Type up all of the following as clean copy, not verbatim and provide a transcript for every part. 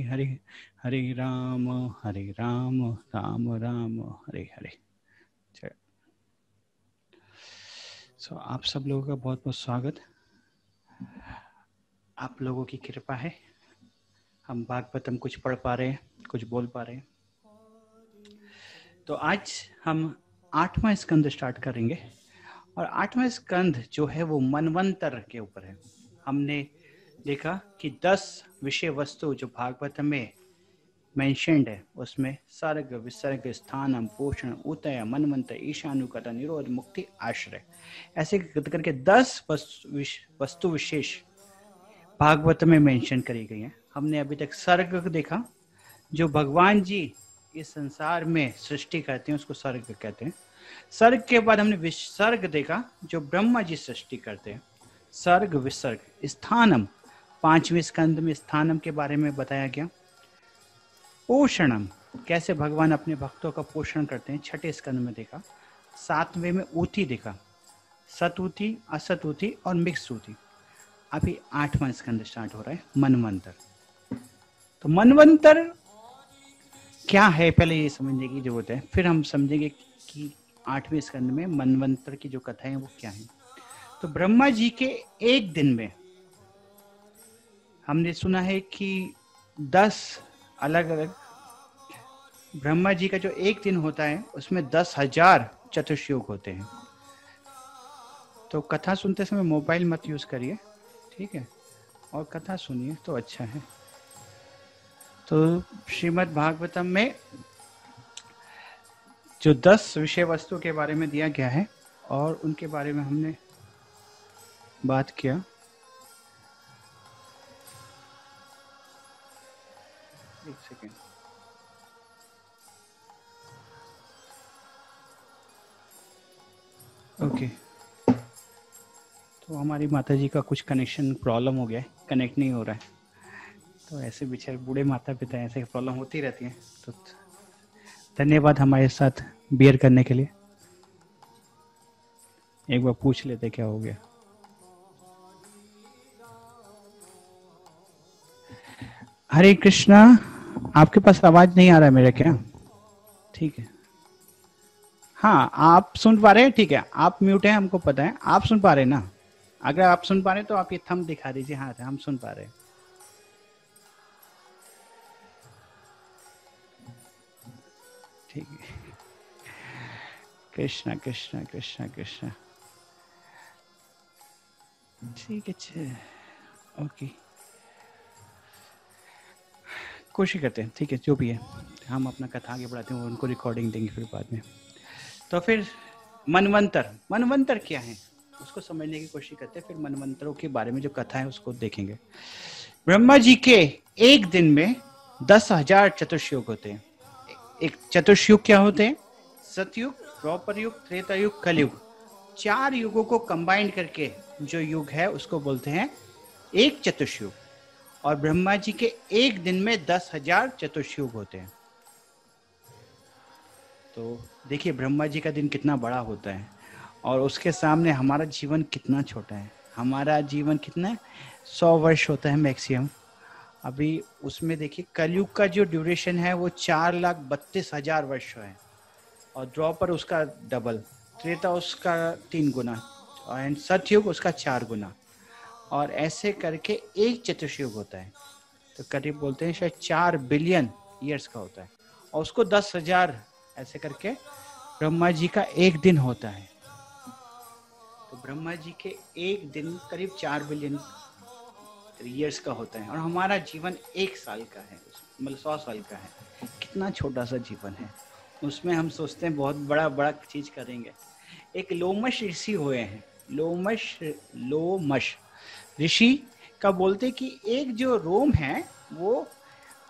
हरे हरे राम राम राम हरे हरे। आप सब लोगों का बहुत बहुत स्वागत। आप लोगों की कृपा है हम भागवतम कुछ पढ़ पा रहे हैं, कुछ बोल पा रहे हैं। तो आज हम 8वां स्कंद स्टार्ट करेंगे और 8वां स्कंद जो है वो मनवंतर के ऊपर है। हमने देखा कि 10 विषय वस्तु जो भागवत में मेंशन्ड है उसमें सर्ग विसर्ग स्थानम पोषण उतय मनवंत ईशानुकता निरोध मुक्ति आश्रय ऐसे करके 10 वस्तु विशेष भागवत में मेंशन करी गई है। हमने अभी तक सर्ग देखा, जो भगवान जी इस संसार में सृष्टि करते हैं उसको सर्ग कहते हैं। सर्ग के बाद हमने विसर्ग देखा जो ब्रह्मा जी सृष्टि करते हैं। सर्ग विसर्ग स्थानम 5वें स्कंद में स्थानम के बारे में बताया गया। पोषणम कैसे भगवान अपने भक्तों का पोषण करते हैं 6ठे स्कंद में देखा। 7वें में ऊथी देखा, सतूथी असतूथी और मिक्स ऊथी। अभी 8वां स्कंद स्टार्ट हो रहा है मनवंतर। तो मनवंतर क्या है पहले ये समझने की जरूरत है, फिर हम समझेंगे कि 8वें स्कंद में मनवंतर की जो कथा है वो क्या है। तो ब्रह्मा जी के एक दिन में हमने सुना है कि 10 अलग अलग ब्रह्मा जी का जो एक दिन होता है उसमें 10,000 चतुर्युग होते हैं। तो कथा सुनते समय मोबाइल मत यूज करिए, ठीक है, और कथा सुनिए तो अच्छा है। तो श्रीमद् भागवतम में जो 10 विषय वस्तु के बारे में दिया गया है और उनके बारे में हमने बात किया। एक सेकेंड। ओके, तो हमारी माता जी का कुछ कनेक्शन प्रॉब्लम हो गया है, कनेक्ट नहीं हो रहा है। तो ऐसे बेचारे बूढ़े माता पिता ऐसे प्रॉब्लम होती रहती है। तो धन्यवाद हमारे साथ बियर करने के लिए। एक बार पूछ लेते क्या हो गया। हरे कृष्णा, आपके पास आवाज नहीं आ रहा है मेरा क्या? ठीक है, हाँ आप सुन पा रहे हैं, ठीक है। आप म्यूट हैं हमको पता है, आप सुन पा रहे हैं ना? अगर आप सुन पा रहे हैं तो आप ये थंब दिखा दीजिए, हाँ हम सुन पा रहे हैं। ठीक है, कृष्णा कृष्णा कृष्णा कृष्णा, ठीक है, ओके, कोशिश करते हैं, ठीक है, जो भी है हम अपना कथा आगे बढ़ाते हैं, उनको रिकॉर्डिंग देंगे फिर बाद में। तो फिर मनवंतर क्या है उसको समझने की कोशिश करते हैं, फिर मनवंतरों के बारे में जो कथा है उसको देखेंगे। ब्रह्मा जी के एक दिन में 10,000 चतुर्युग होते हैं। एक चतुर्युग क्या होते हैं? सतयुग, द्वापर युग, त्रेता युग, कलयुग। 4 युगों को कंबाइंड करके जो युग है उसको बोलते हैं एक चतुर्युग। और ब्रह्मा जी के एक दिन में 10,000 चतुर्युग होते हैं। तो देखिए ब्रह्मा जी का दिन कितना बड़ा होता है और उसके सामने हमारा जीवन कितना छोटा है। हमारा जीवन कितना 100 वर्ष होता है मैक्सिमम। अभी उसमें देखिए कलयुग का जो ड्यूरेशन है वो 4,32,000 वर्ष है और द्वापर उसका डबल, त्रेता उसका 3 गुना और सतयुग उसका 4 गुना, और ऐसे करके एक चतुर्युग होता है। तो करीब बोलते हैं शायद 4 बिलियन ईयर्स का होता है और उसको 10,000 ऐसे करके ब्रह्मा जी का एक दिन होता है। तो ब्रह्मा जी के एक दिन करीब 4 बिलियन ईयर्स का होता है और हमारा जीवन 1 साल का है, मतलब 100 साल का है। कितना छोटा सा जीवन है, उसमें हम सोचते हैं बहुत बड़ा बड़ा चीज करेंगे। एक लोमश ऋषि हुए हैं, लोमश ऋषि का बोलते कि एक जो रोम है वो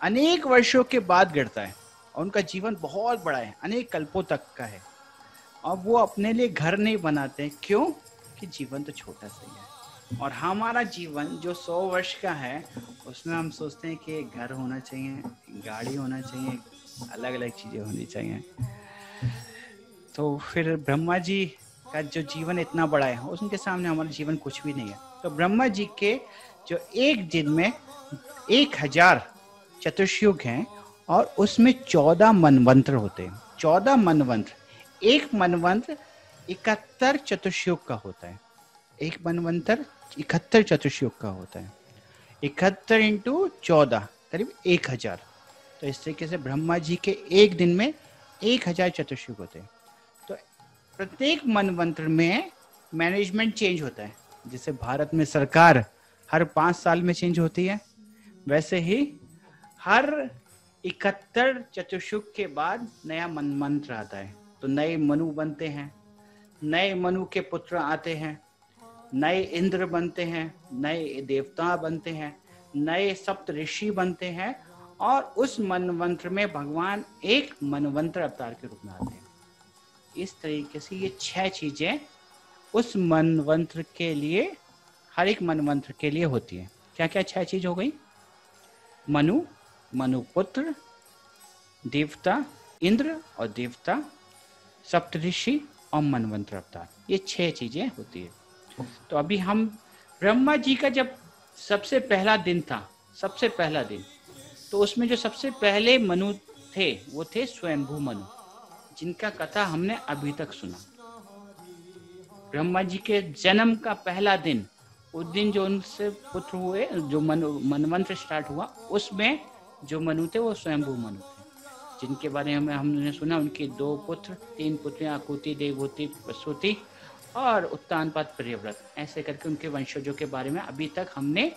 अनेक वर्षों के बाद गिरता है और उनका जीवन बहुत बड़ा है, अनेक कल्पों तक का है। और वो अपने लिए घर नहीं बनाते, क्यों? कि जीवन तो छोटा सा ही है। और हमारा जीवन जो 100 वर्ष का है उसमें हम सोचते हैं कि घर होना चाहिए, गाड़ी होना चाहिए, अलग अलग चीजें होनी चाहिए। तो फिर ब्रह्मा जी का जो जीवन इतना बड़ा है उनके सामने हमारा जीवन कुछ भी नहीं है। तो ब्रह्मा जी के जो एक दिन में 1,000 चतुर्युग हैं और उसमें 14 मनवंत्र होते हैं। 14 मनवंत्र, एक मनवंत्र 71 चतुर्युग का होता है। एक मनवंतर 71 चतुर्युग का होता है। 71 इंटू 14 करीब 1000। तो इस तरीके से ब्रह्मा जी के एक दिन में 1000 चतुर्युग होते हैं। तो प्रत्येक मनवंत्र में मैनेजमेंट चेंज होता है। जैसे भारत में सरकार हर 5 साल में चेंज होती है, वैसे ही हर 71 चतुर्युग के बाद नया मनवंत्र आता है। तो नए मनु बनते हैं, नए मनु के पुत्र आते हैं, नए इंद्र बनते हैं, नए देवता बनते हैं, नए सप्त ऋषि बनते हैं और उस मनवंत्र में भगवान एक मनवंत्र अवतार के रूप में आते हैं। इस तरीके से ये 6 चीजें उस मनवंत्र के लिए, हर एक मनवंत्र के लिए होती है। क्या क्या 6 चीज हो गई? मनु, मनुपुत्र, देवता, इंद्र और देवता, सप्तऋषि और मनवंत्र अवतार, ये 6 चीजें होती है। तो अभी हम ब्रह्मा जी का जब सबसे पहला दिन था, सबसे पहला दिन, तो उसमें जो सबसे पहले मनु थे वो थे स्वयंभू मनु, जिनका कथा हमने अभी तक सुना। ब्रह्मा जी के जन्म का पहला दिन, उस दिन जो उनसे पुत्र हुए, जो मनवंत्र स्टार्ट हुआ, उसमें जो मनु थे वो स्वयंभू मनु थे, जिनके बारे में हमने सुना। उनके 2 पुत्र, 3 पुत्रियां, आकुति, देवहूति, प्रसूति और उत्तानपाद, प्रियव्रत, ऐसे करके उनके वंशजों के बारे में अभी तक हमने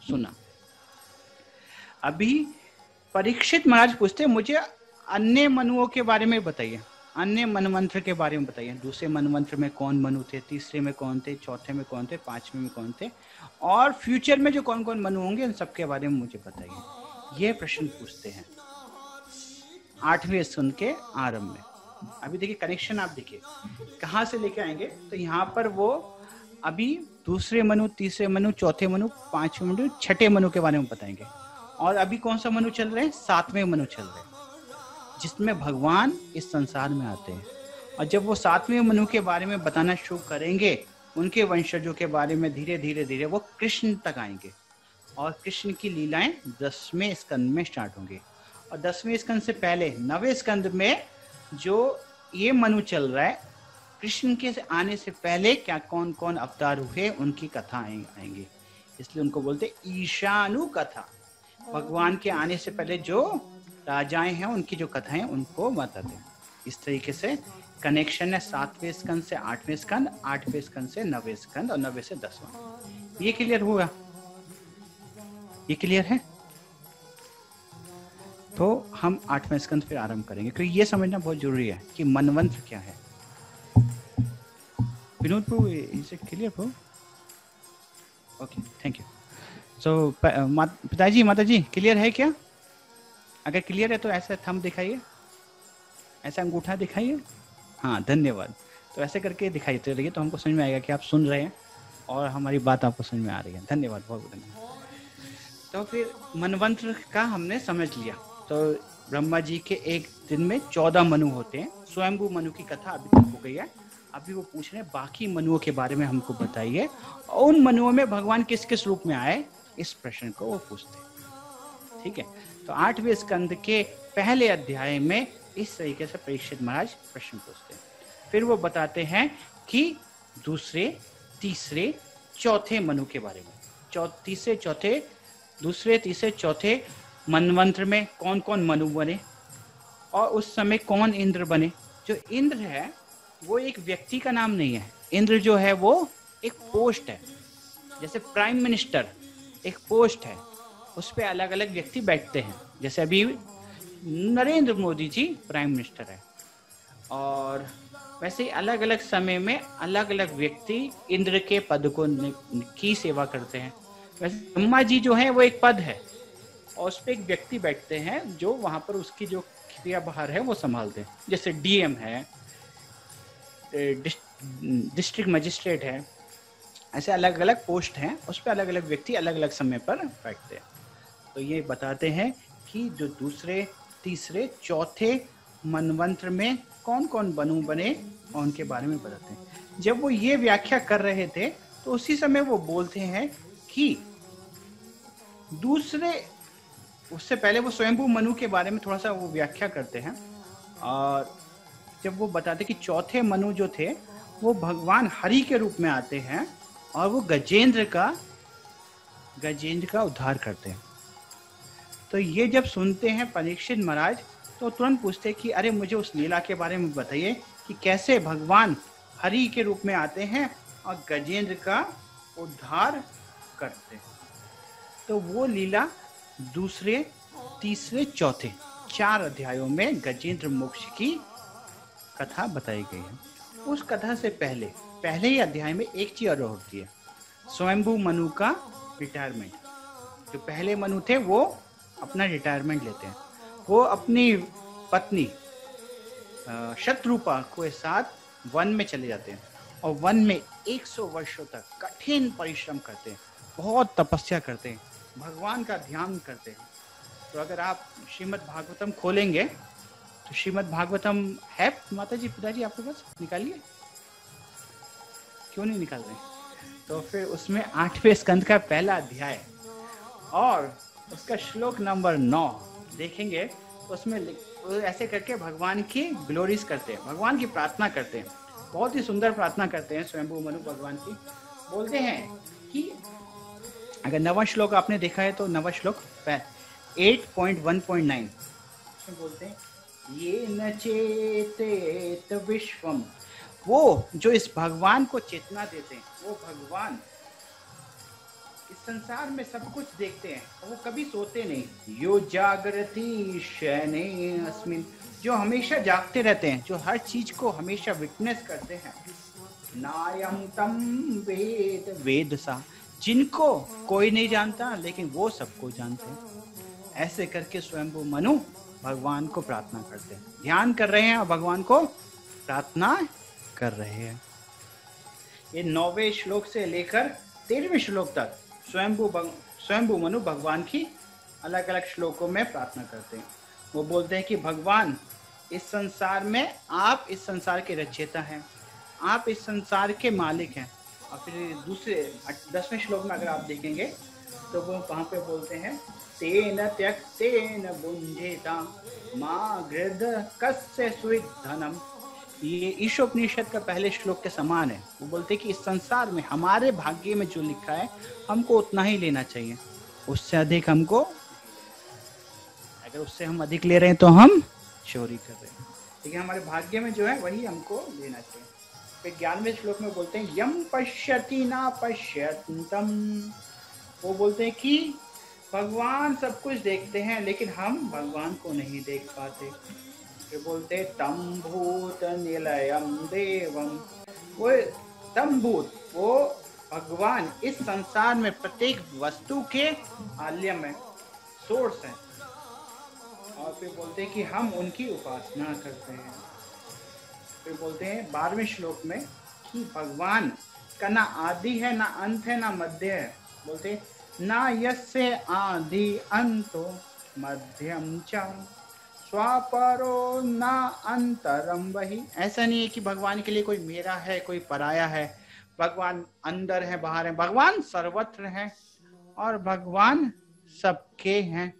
सुना। अभी परीक्षित महाराज पूछते, मुझे अन्य मनुओं के बारे में बताइए, अन्य मनवंत्र के बारे में बताइए। दूसरे मनवंत्र में कौन मनु थे, तीसरे में कौन थे, चौथे में कौन थे, 5वें में कौन थे, और फ्यूचर में जो कौन कौन मनु होंगे, उन सबके बारे में मुझे बताइए। ये प्रश्न पूछते हैं 8वें स्कंद के आरंभ में। अभी देखिए कनेक्शन, आप देखिए कहाँ से लेके आएंगे। तो यहाँ पर वो अभी दूसरे मनु, तीसरे मनु, चौथे मनु, 5वें मनु, 6ठे मनु के बारे में बताएंगे। और अभी कौन सा मनु चल रहे हैं? 7वें मनु चल रहे हैं, जिसमें भगवान इस संसार में आते हैं। और जब वो 7वें मनु के बारे में बताना शुरू करेंगे, उनके वंशजों के बारे में, धीरे धीरे धीरे वो कृष्ण तक आएंगे और कृष्ण की लीलाएं 10वें स्कंद में स्टार्ट होंगे। और 10वें स्कंद से पहले 9वें स्कंद में जो ये मनु चल रहा है, कृष्ण के आने से पहले क्या कौन कौन अवतार हुए, उनकी कथा आएंगी। इसलिए उनको बोलते ईशानु कथा। भगवान के आने से पहले जो राजाएं हैं, उनकी जो कथाएं, उनको बताते हैं। इस तरीके से कनेक्शन है 7वें स्कंद से 8वें स्कंद, 8वें स्कंद से 9वें स्कंद और 9वें से 10वां। ये क्लियर हुआ? ये क्लियर है? तो हम 8वें स्कंद फिर आरंभ करेंगे, क्योंकि ये समझना बहुत जरूरी है कि मनवंत्र क्या है। विनोद प्रभु, इज इट क्लियर प्रभु? Okay, thank you. सो पिताजी, माताजी, क्लियर है क्या? अगर क्लियर है तो ऐसा थंब दिखाइए, ऐसा अंगूठा दिखाइए। हाँ, धन्यवाद। तो ऐसे करके दिखाई रहिए, तो हमको समझ में आएगा कि आप सुन रहे हैं और हमारी बात आपको समझ में आ रही है। धन्यवाद, बहुत बहुत धन्यवाद। तो फिर मनवंत्र का हमने समझ लिया। तो ब्रह्मा जी के एक दिन में 14 मनु होते हैं। स्वयंभू मनु की कथा अभी तक हो गई है। अभी वो पूछ रहे हैं बाकी मनुओं के बारे में हमको बताइए, और उन मनुओं में भगवान किस किस रूप में आए, इस प्रश्न को वो पूछते हैं। ठीक है, तो 8वें स्कंद के पहले अध्याय में इस तरीके से परीक्षित महाराज प्रश्न पूछते हैं। फिर वो बताते हैं कि दूसरे, तीसरे, चौथे मनु के बारे में। तीसरे, चौथे, दूसरे, तीसरे, चौथे मनवंत्र में कौन कौन मनु बने और उस समय कौन इंद्र बने। जो इंद्र है वो एक व्यक्ति का नाम नहीं है। इंद्र जो है वो एक पोस्ट है, जैसे प्राइम मिनिस्टर एक पोस्ट है, उस पे अलग अलग व्यक्ति बैठते हैं। जैसे अभी नरेंद्र मोदी जी प्राइम मिनिस्टर है, और वैसे ही अलग अलग समय में अलग अलग व्यक्ति इंद्र के पद को की सेवा करते हैं। वैसे ब्रह्मा जी जो है वो एक पद है, और उस पर एक व्यक्ति बैठते हैं जो वहाँ पर उसकी जो क्रिया बाहर है वो संभालते हैं। जैसे डीएम है, डिस्ट्रिक्ट मजिस्ट्रेट है, ऐसे अलग अलग पोस्ट हैं, उस पर अलग अलग व्यक्ति अलग अलग समय पर बैठते हैं। तो ये बताते हैं कि जो दूसरे, तीसरे, चौथे मनवंत्र में कौन कौन मनु बने और उनके बारे में बताते हैं। जब वो ये व्याख्या कर रहे थे तो उसी समय वो बोलते हैं कि दूसरे उससे पहले वो स्वयंभू मनु के बारे में थोड़ा सा वो व्याख्या करते हैं। और जब वो बताते कि चौथे मनु जो थे वो भगवान हरि के रूप में आते हैं और वो गजेंद्र का उद्धार करते हैं। तो ये जब सुनते हैं परीक्षित महाराज तो तुरंत पूछते कि अरे मुझे उस लीला के बारे में बताइए कि कैसे भगवान हरि के रूप में आते हैं और गजेंद्र का उद्धार करते हैं। तो वो लीला दूसरे, तीसरे, चौथे 4 अध्यायों में गजेंद्र मोक्ष की कथा बताई गई है। उस कथा से पहले ही अध्याय में एक चीज और होती है, स्वयंभू मनु का रिटायरमेंट। जो पहले मनु थे वो अपना रिटायरमेंट लेते हैं। वो अपनी पत्नी शत्रुपा के साथ वन में चले जाते हैं और वन में 100 वर्षों तक कठिन परिश्रम करते हैं, बहुत तपस्या करते हैं, भगवान का ध्यान करते हैं। तो अगर आप श्रीमद् भागवतम खोलेंगे तो श्रीमद् भागवतम है माता जी, पिताजी आपके पास, निकालिए। क्यों नहीं निकाल रहे? तो फिर उसमें 8वें स्कंद का पहला अध्याय और उसका श्लोक नंबर 9 देखेंगे तो उसमें ऐसे करके भगवान की ग्लोरीज करते हैं, भगवान की प्रार्थना करते हैं, बहुत ही सुंदर प्रार्थना करते हैं स्वयंभू मनु भगवान की। बोलते हैं कि अगर 9वां श्लोक आपने देखा है तो 9वां श्लोक 8.1.9 बोलते हैं ये न चेतेत विश्वम, वो जो इस भगवान को चेतना देते हैं, वो भगवान इस संसार में सब कुछ देखते हैं और वो कभी सोते नहीं। यो जागृति शयने अस्मिन्, जो हमेशा जागते रहते हैं, जो हर चीज को हमेशा विटनेस करते हैं। नायम तम वेद वेदसा, जिनको कोई नहीं जानता लेकिन वो सबको जानते हैं। ऐसे करके स्वयंभू मनु भगवान को प्रार्थना करते हैं, ध्यान कर रहे हैं और भगवान को प्रार्थना कर रहे हैं। ये 9वें श्लोक से लेकर 13वें श्लोक तक स्वयंभू मनु भगवान की अलग अलग श्लोकों में प्रार्थना करते हैं। वो बोलते हैं कि भगवान इस संसार में, आप इस संसार के रचयिता हैं, आप इस संसार के मालिक हैं। और फिर दूसरे 10वें श्लोक में अगर आप देखेंगे तो वो वहाँ पे बोलते हैं तेन त्यक्तेन बुंझेता माँ गृध कस्य सुविधनम। ये ईशोपनिषद का पहले श्लोक के समान है। वो बोलते हैं कि इस संसार में हमारे भाग्य में जो लिखा है हमको उतना ही लेना चाहिए, उससे अधिक हमको, अगर उससे हम अधिक ले रहे हैं तो हम चोरी कर रहे हैं, लेकिन हमारे भाग्य में जो है वही हमको लेना चाहिए। फिर 11वें श्लोक में बोलते हैं यम पश्यति ना पश्यन्तम, वो बोलते हैं कि भगवान सब कुछ देखते हैं लेकिन हम भगवान को नहीं देख पाते। फिर बोलते तम भूत निलयम देवम, वो तम भूत, वो भगवान इस संसार में प्रत्येक वस्तु के आलय में सोर्स है। और फिर बोलते हैं कि हम उनकी उपासना करते हैं। फिर बोलते हैं 12वें श्लोक में कि भगवान का ना आदि है, ना अंत है, ना मध्य है। बोलते ना यस्य आदि अंतो मध्यम च स्वापरो ना अंतरम वही। ऐसा नहीं है कि भगवान के लिए कोई मेरा है, कोई पराया है। भगवान अंदर है, बाहर है, भगवान सर्वत्र है और भगवान सबके हैं।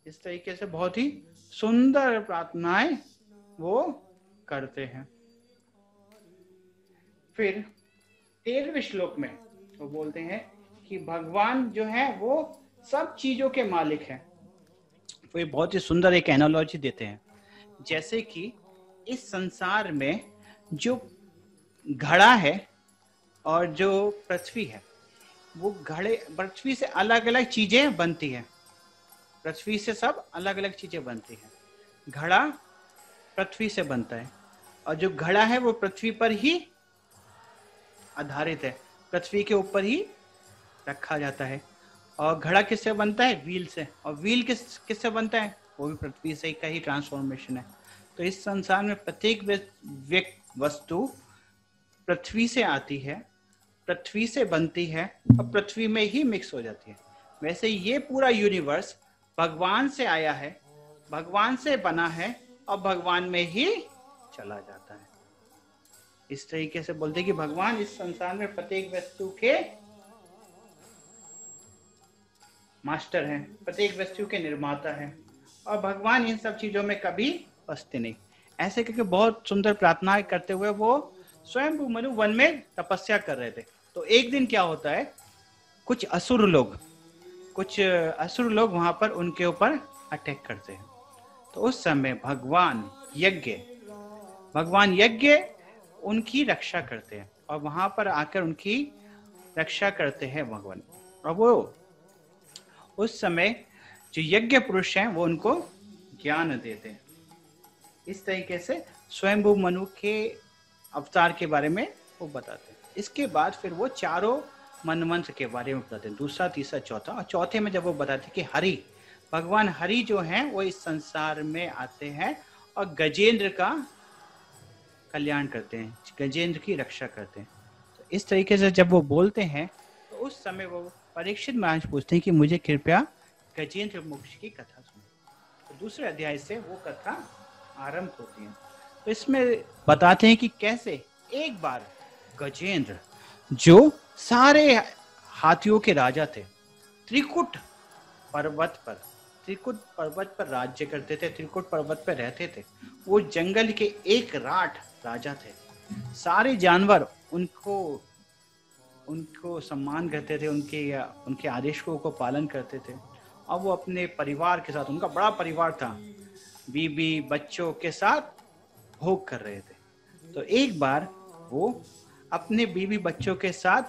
इस तरीके से बहुत ही सुंदर प्रार्थनाएं वो करते हैं। फिर 13वें श्लोक में वो बोलते हैं कि भगवान जो है वो सब चीजों के मालिक है। वो बहुत ही सुंदर एक एनालॉजी देते हैं, जैसे कि इस संसार में जो घड़ा है और जो पृथ्वी है, वो पृथ्वी से अलग अलग चीजें बनती है, पृथ्वी से सब अलग अलग चीजें बनती हैं। घड़ा पृथ्वी से बनता है और जो घड़ा है वो पृथ्वी पर ही आधारित है, पृथ्वी के ऊपर ही रखा जाता है। और घड़ा किससे बनता है? व्हील से। और व्हील किससे बनता है? वो भी पृथ्वी से का ही ट्रांसफॉर्मेशन है। तो इस संसार में प्रत्येक वस्तु पृथ्वी से आती है, पृथ्वी से बनती है और पृथ्वी में ही मिक्स हो जाती है। वैसे ये पूरा यूनिवर्स भगवान से आया है, भगवान से बना है और भगवान में ही चला जाता है। इस तरीके से बोलते हैं कि भगवान इस संसार में प्रत्येक वस्तु के मास्टर हैं, प्रत्येक वस्तु के निर्माता हैं, और भगवान इन सब चीजों में कभी फंसते नहीं। ऐसे करके बहुत सुंदर प्रार्थनाएं करते हुए वो स्वयं मनु वन में तपस्या कर रहे थे। तो एक दिन क्या होता है, कुछ असुर लोग वहां पर उनके ऊपर अटैक करते हैं। तो उस समय भगवान यज्ञ उनकी रक्षा करते हैं, और वहां पर आकर उनकी रक्षा करते हैं भगवान। और वो उस समय जो यज्ञ पुरुष हैं वो उनको ज्ञान देते हैं। इस तरीके से स्वयंभू मनु के अवतार के बारे में वो बताते हैं। इसके बाद फिर वो चारों मनमंत्र के बारे में बताते हैं, दूसरा, तीसरा, चौथा। और चौथे में जब वो बताते हैं कि भगवान हरि जो हैं वो इस संसार में आते हैं और गजेंद्र का कल्याण करते हैं, गजेंद्र की रक्षा करते हैं। तो इस तरीके से जब वो बोलते हैं तो उस समय वो परीक्षित महाराज पूछते हैं कि मुझे कृपया गजेंद्र मोक्ष की कथा सुनो। तो दूसरे अध्याय से वो कथा आरंभ होती है। तो इसमें बताते हैं कि कैसे एक बार गजेंद्र, जो सारे हाथियों के राजा थे, त्रिकुट पर्वत पर राज्य करते थे, त्रिकुट पर्वत पर रहते थे। वो जंगल के एक राट राजा थे। सारे जानवर उनको सम्मान करते थे, उनके आदेश को पालन करते थे। और वो अपने परिवार के साथ, उनका बड़ा परिवार था, बीबी बच्चों के साथ भोग कर रहे थे। तो एक बार वो अपने बीबी बच्चों के साथ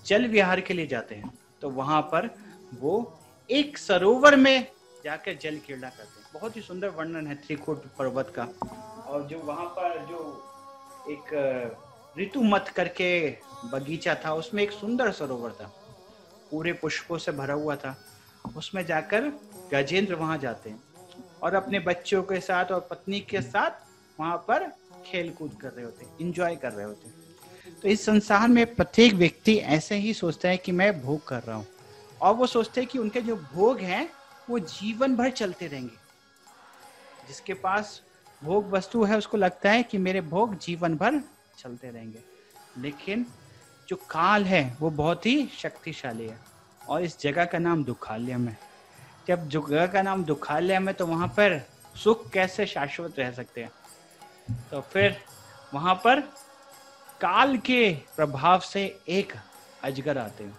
जल विहार के लिए जाते हैं। तो वहां पर वो एक सरोवर में जाकर जल क्रीड़ा करते हैं। बहुत ही सुंदर वर्णन है त्रिकुट पर्वत का। और जो वहां पर जो एक ऋतुमत करके बगीचा था, उसमें एक सुंदर सरोवर था, पूरे पुष्पों से भरा हुआ था। उसमें जाकर गजेंद्र वहां जाते हैं और अपने बच्चों के साथ और पत्नी के साथ वहां पर खेल कूद कर रहे होते, इंजॉय कर रहे होते। तो इस संसार में प्रत्येक व्यक्ति ऐसे ही सोचता है कि मैं भोग कर रहा हूँ, और वो सोचते हैं कि उनके जो भोग हैं वो जीवन भर चलते रहेंगे। जिसके पास भोग वस्तु है उसको लगता है कि मेरे भोग जीवन भर चलते रहेंगे। लेकिन जो काल है वो बहुत ही शक्तिशाली है, और इस जगह का नाम दुखालयम है। जब जगह का नाम दुखालयम है तो वहां पर सुख कैसे शाश्वत रह सकते हैं। तो फिर वहां पर काल के प्रभाव से एक अजगर आते हैं,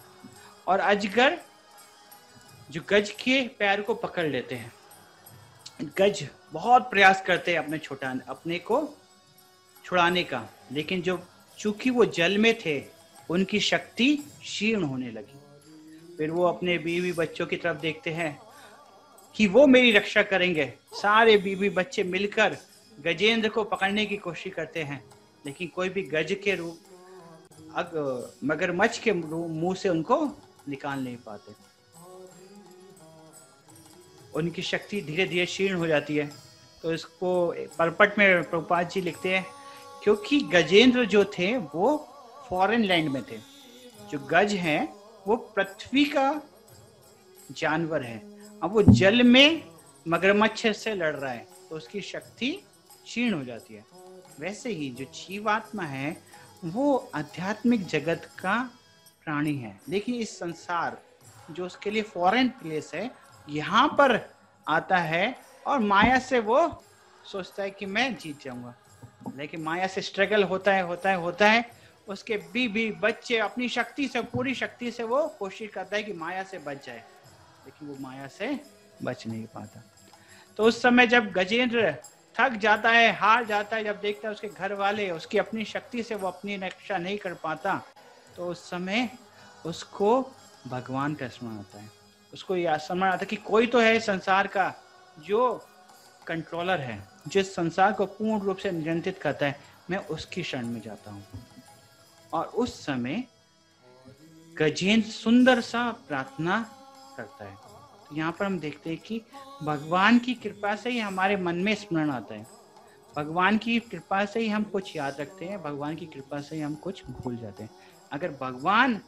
और अजगर जो गज के पैर को पकड़ लेते हैं। गज बहुत प्रयास करते हैं अपने को छुड़ाने का, लेकिन जो चूंकि वो जल में थे उनकी शक्ति क्षीण होने लगी। फिर वो अपने बीवी बच्चों की तरफ देखते हैं कि वो मेरी रक्षा करेंगे। सारे बीवी बच्चे मिलकर गजेंद्र को पकड़ने की कोशिश करते हैं, लेकिन कोई भी गज के मगरमच्छ के मुंह से उनको निकाल नहीं पाते। उनकी शक्ति धीरे धीरे क्षीण हो जाती है। तो इसको परपट में प्रभुपाद जी लिखते हैं, क्योंकि गजेंद्र जो थे वो फॉरेन लैंड में थे। जो गज हैं वो पृथ्वी का जानवर है, अब वो जल में मगरमच्छ से लड़ रहा है तो उसकी शक्ति क्षीण हो जाती है। वैसे ही जो जीवात्मा है वो आध्यात्मिक जगत का प्राणी है, लेकिन इस संसार जो उसके लिए फॉरेन प्लेस है, यहाँ पर आता है और माया से वो सोचता है कि मैं जीत जाऊंगा। लेकिन माया से स्ट्रगल होता है। उसके बीबी बच्चे अपनी शक्ति से, पूरी शक्ति से वो कोशिश करता है कि माया से बच जाए, लेकिन वो माया से बच नहीं पाता। तो उस समय जब गजेंद्र थक जाता है, हार जाता है, जब देखता है उसके घर वाले उसकी अपनी शक्ति से वो अपनी रक्षा नहीं कर पाता, तो उस समय उसको भगवान का स्मरण आता है। उसको यह स्मरण आता है कि कोई तो है संसार का जो कंट्रोलर है, जिस संसार को पूर्ण रूप से नियंत्रित करता है। मैं उसकी शरण में जाता हूँ। और उस समय गजेंद्र सुंदर सा प्रार्थना करता है। तो यहाँ पर हम देखते हैं कि भगवान की कृपा से ही हमारे मन में स्मरण आता है, भगवान की कृपा से ही हम कुछ याद रखते हैं, भगवान की कृपा से ही हम कुछ भूल जाते हैं। अगर भगवान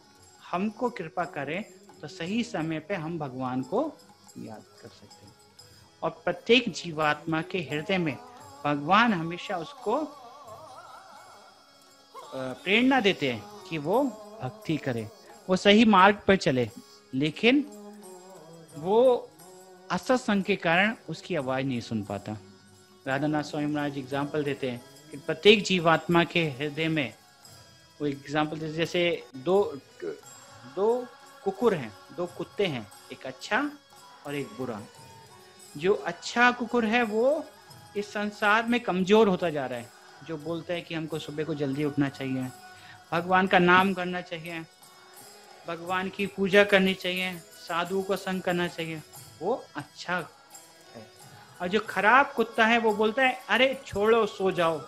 हमको कृपा करें तो सही समय पे हम भगवान को याद कर सकते हैं। और प्रत्येक जीवात्मा के हृदय में भगवान हमेशा उसको प्रेरणा देते हैं कि वो भक्ति करे, वो सही मार्ग पर चले। लेकिन वो असत्संग के कारण उसकी आवाज नहीं सुन पाता। राधानाथ स्वामी महाराज एग्जाम्पल देते हैं कि प्रत्येक जीवात्मा के हृदय में, वो एग्जाम्पल देते जैसे दो कुकुर हैं, दो कुत्ते हैं, एक अच्छा और एक बुरा। जो अच्छा कुकुर है वो इस संसार में कमजोर होता जा रहा है, जो बोलता है कि हमको सुबह को जल्दी उठना चाहिए, भगवान का नाम करना चाहिए, भगवान की पूजा करनी चाहिए, साधु को संग करना चाहिए, वो अच्छा है। और जो खराब कुत्ता है वो बोलता है अरे छोड़ो, सो जाओ,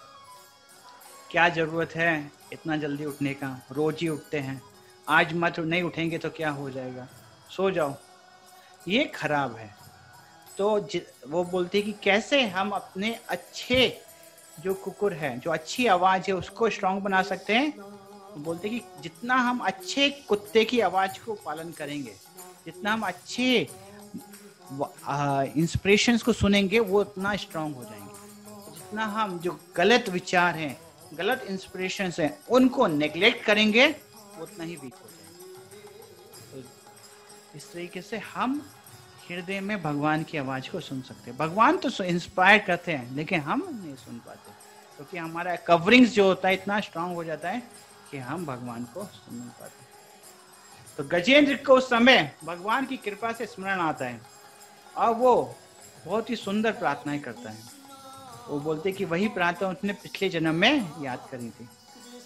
क्या जरूरत है इतना जल्दी उठने का, रोज ही उठते हैं, आज मत नहीं उठेंगे तो क्या हो जाएगा, सो जाओ, ये खराब है। तो वो बोलते हैं कि कैसे हम अपने अच्छे जो कुकुर है, जो अच्छी आवाज है, उसको स्ट्रांग बना सकते हैं। बोलते हैं कि जितना हम अच्छे कुत्ते की आवाज को पालन करेंगे, जितना हम अच्छे इंस्पिरेशंस को सुनेंगे, वो उतना स्ट्रांग हो जाएंगे। जितना हम जो गलत विचार हैं, गलत इंस्पिरेशंस हैं, उनको नेग्लेक्ट करेंगे, वो उतना ही वीक हो जाएंगे। तो इस तरीके से हम हृदय में भगवान की आवाज को सुन सकते हैं। भगवान तो इंस्पायर करते हैं, लेकिन हम नहीं सुन पाते, क्योंकि हमारा कवरिंग्स जो होता है इतना स्ट्रांग हो जाता है कि हम भगवान को सुन नहीं पाते। तो गजेंद्र को उस समय भगवान की कृपा से स्मरण आता है और वो बहुत ही सुंदर प्रार्थनाएं करता है। वो बोलते कि वही प्रार्थना उसने पिछले जन्म में याद करी थी,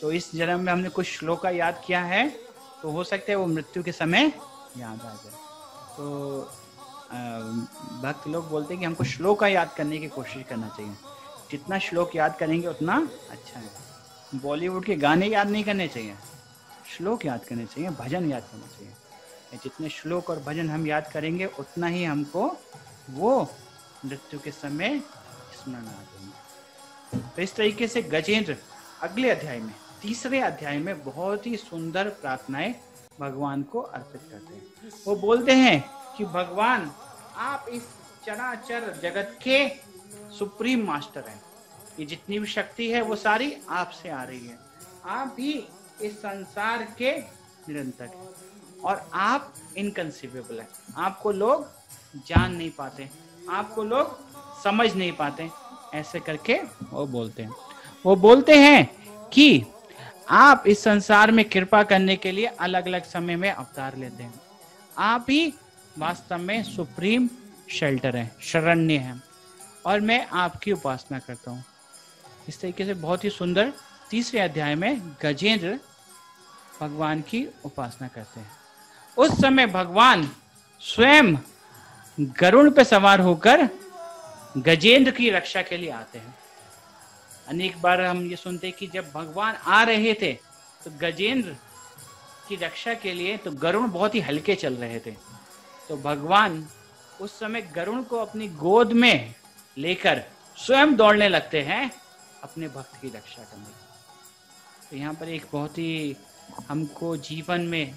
तो इस जन्म में हमने कुछ श्लोका याद किया है, तो हो सकता है वो मृत्यु के समय याद आ जाए। तो भक्त लोग बोलते हैं कि हमको श्लोका याद करने की कोशिश करना चाहिए, जितना श्लोक याद करेंगे उतना अच्छा है। बॉलीवुड के गाने याद नहीं करने चाहिए, श्लोक याद करने चाहिए, भजन याद करना चाहिए। जितने श्लोक और भजन हम याद करेंगे, उतना ही हमको वो मृत्यु के समय स्मरण आ जाएंगे। तो इस तरीके से गजेंद्र अगले अध्याय में, तीसरे अध्याय में बहुत ही सुंदर प्रार्थनाएं भगवान को अर्पित करते हैं। वो बोलते हैं कि भगवान, आप इस चराचर जगत के सुप्रीम मास्टर हैं, ये जितनी भी शक्ति है वो सारी आपसे आ रही है, आप ही इस संसार के निरंतर हैं, और आप इनकंसीवेबल हैं, आपको लोग जान नहीं पाते, आपको लोग समझ नहीं पाते, ऐसे करके वो बोलते हैं। वो बोलते हैं कि आप इस संसार में कृपा करने के लिए अलग अलग समय में अवतार लेते हैं, आप ही वास्तव में सुप्रीम शेल्टर है, शरण्य है, और मैं आपकी उपासना करता हूँ। इस तरीके से बहुत ही सुंदर तीसरे अध्याय में गजेंद्र भगवान की उपासना करते हैं। उस समय भगवान स्वयं गरुड़ पे सवार होकर गजेंद्र की रक्षा के लिए आते हैं। अनेक बार हम ये सुनते कि जब भगवान आ रहे थे तो गजेंद्र की रक्षा के लिए तो गरुड़ बहुत ही हल्के चल रहे थे, तो भगवान उस समय गरुड़ को अपनी गोद में लेकर स्वयं दौड़ने लगते हैं अपने भक्त की रक्षा करने। तो यहाँ पर एक बहुत ही हमको जीवन में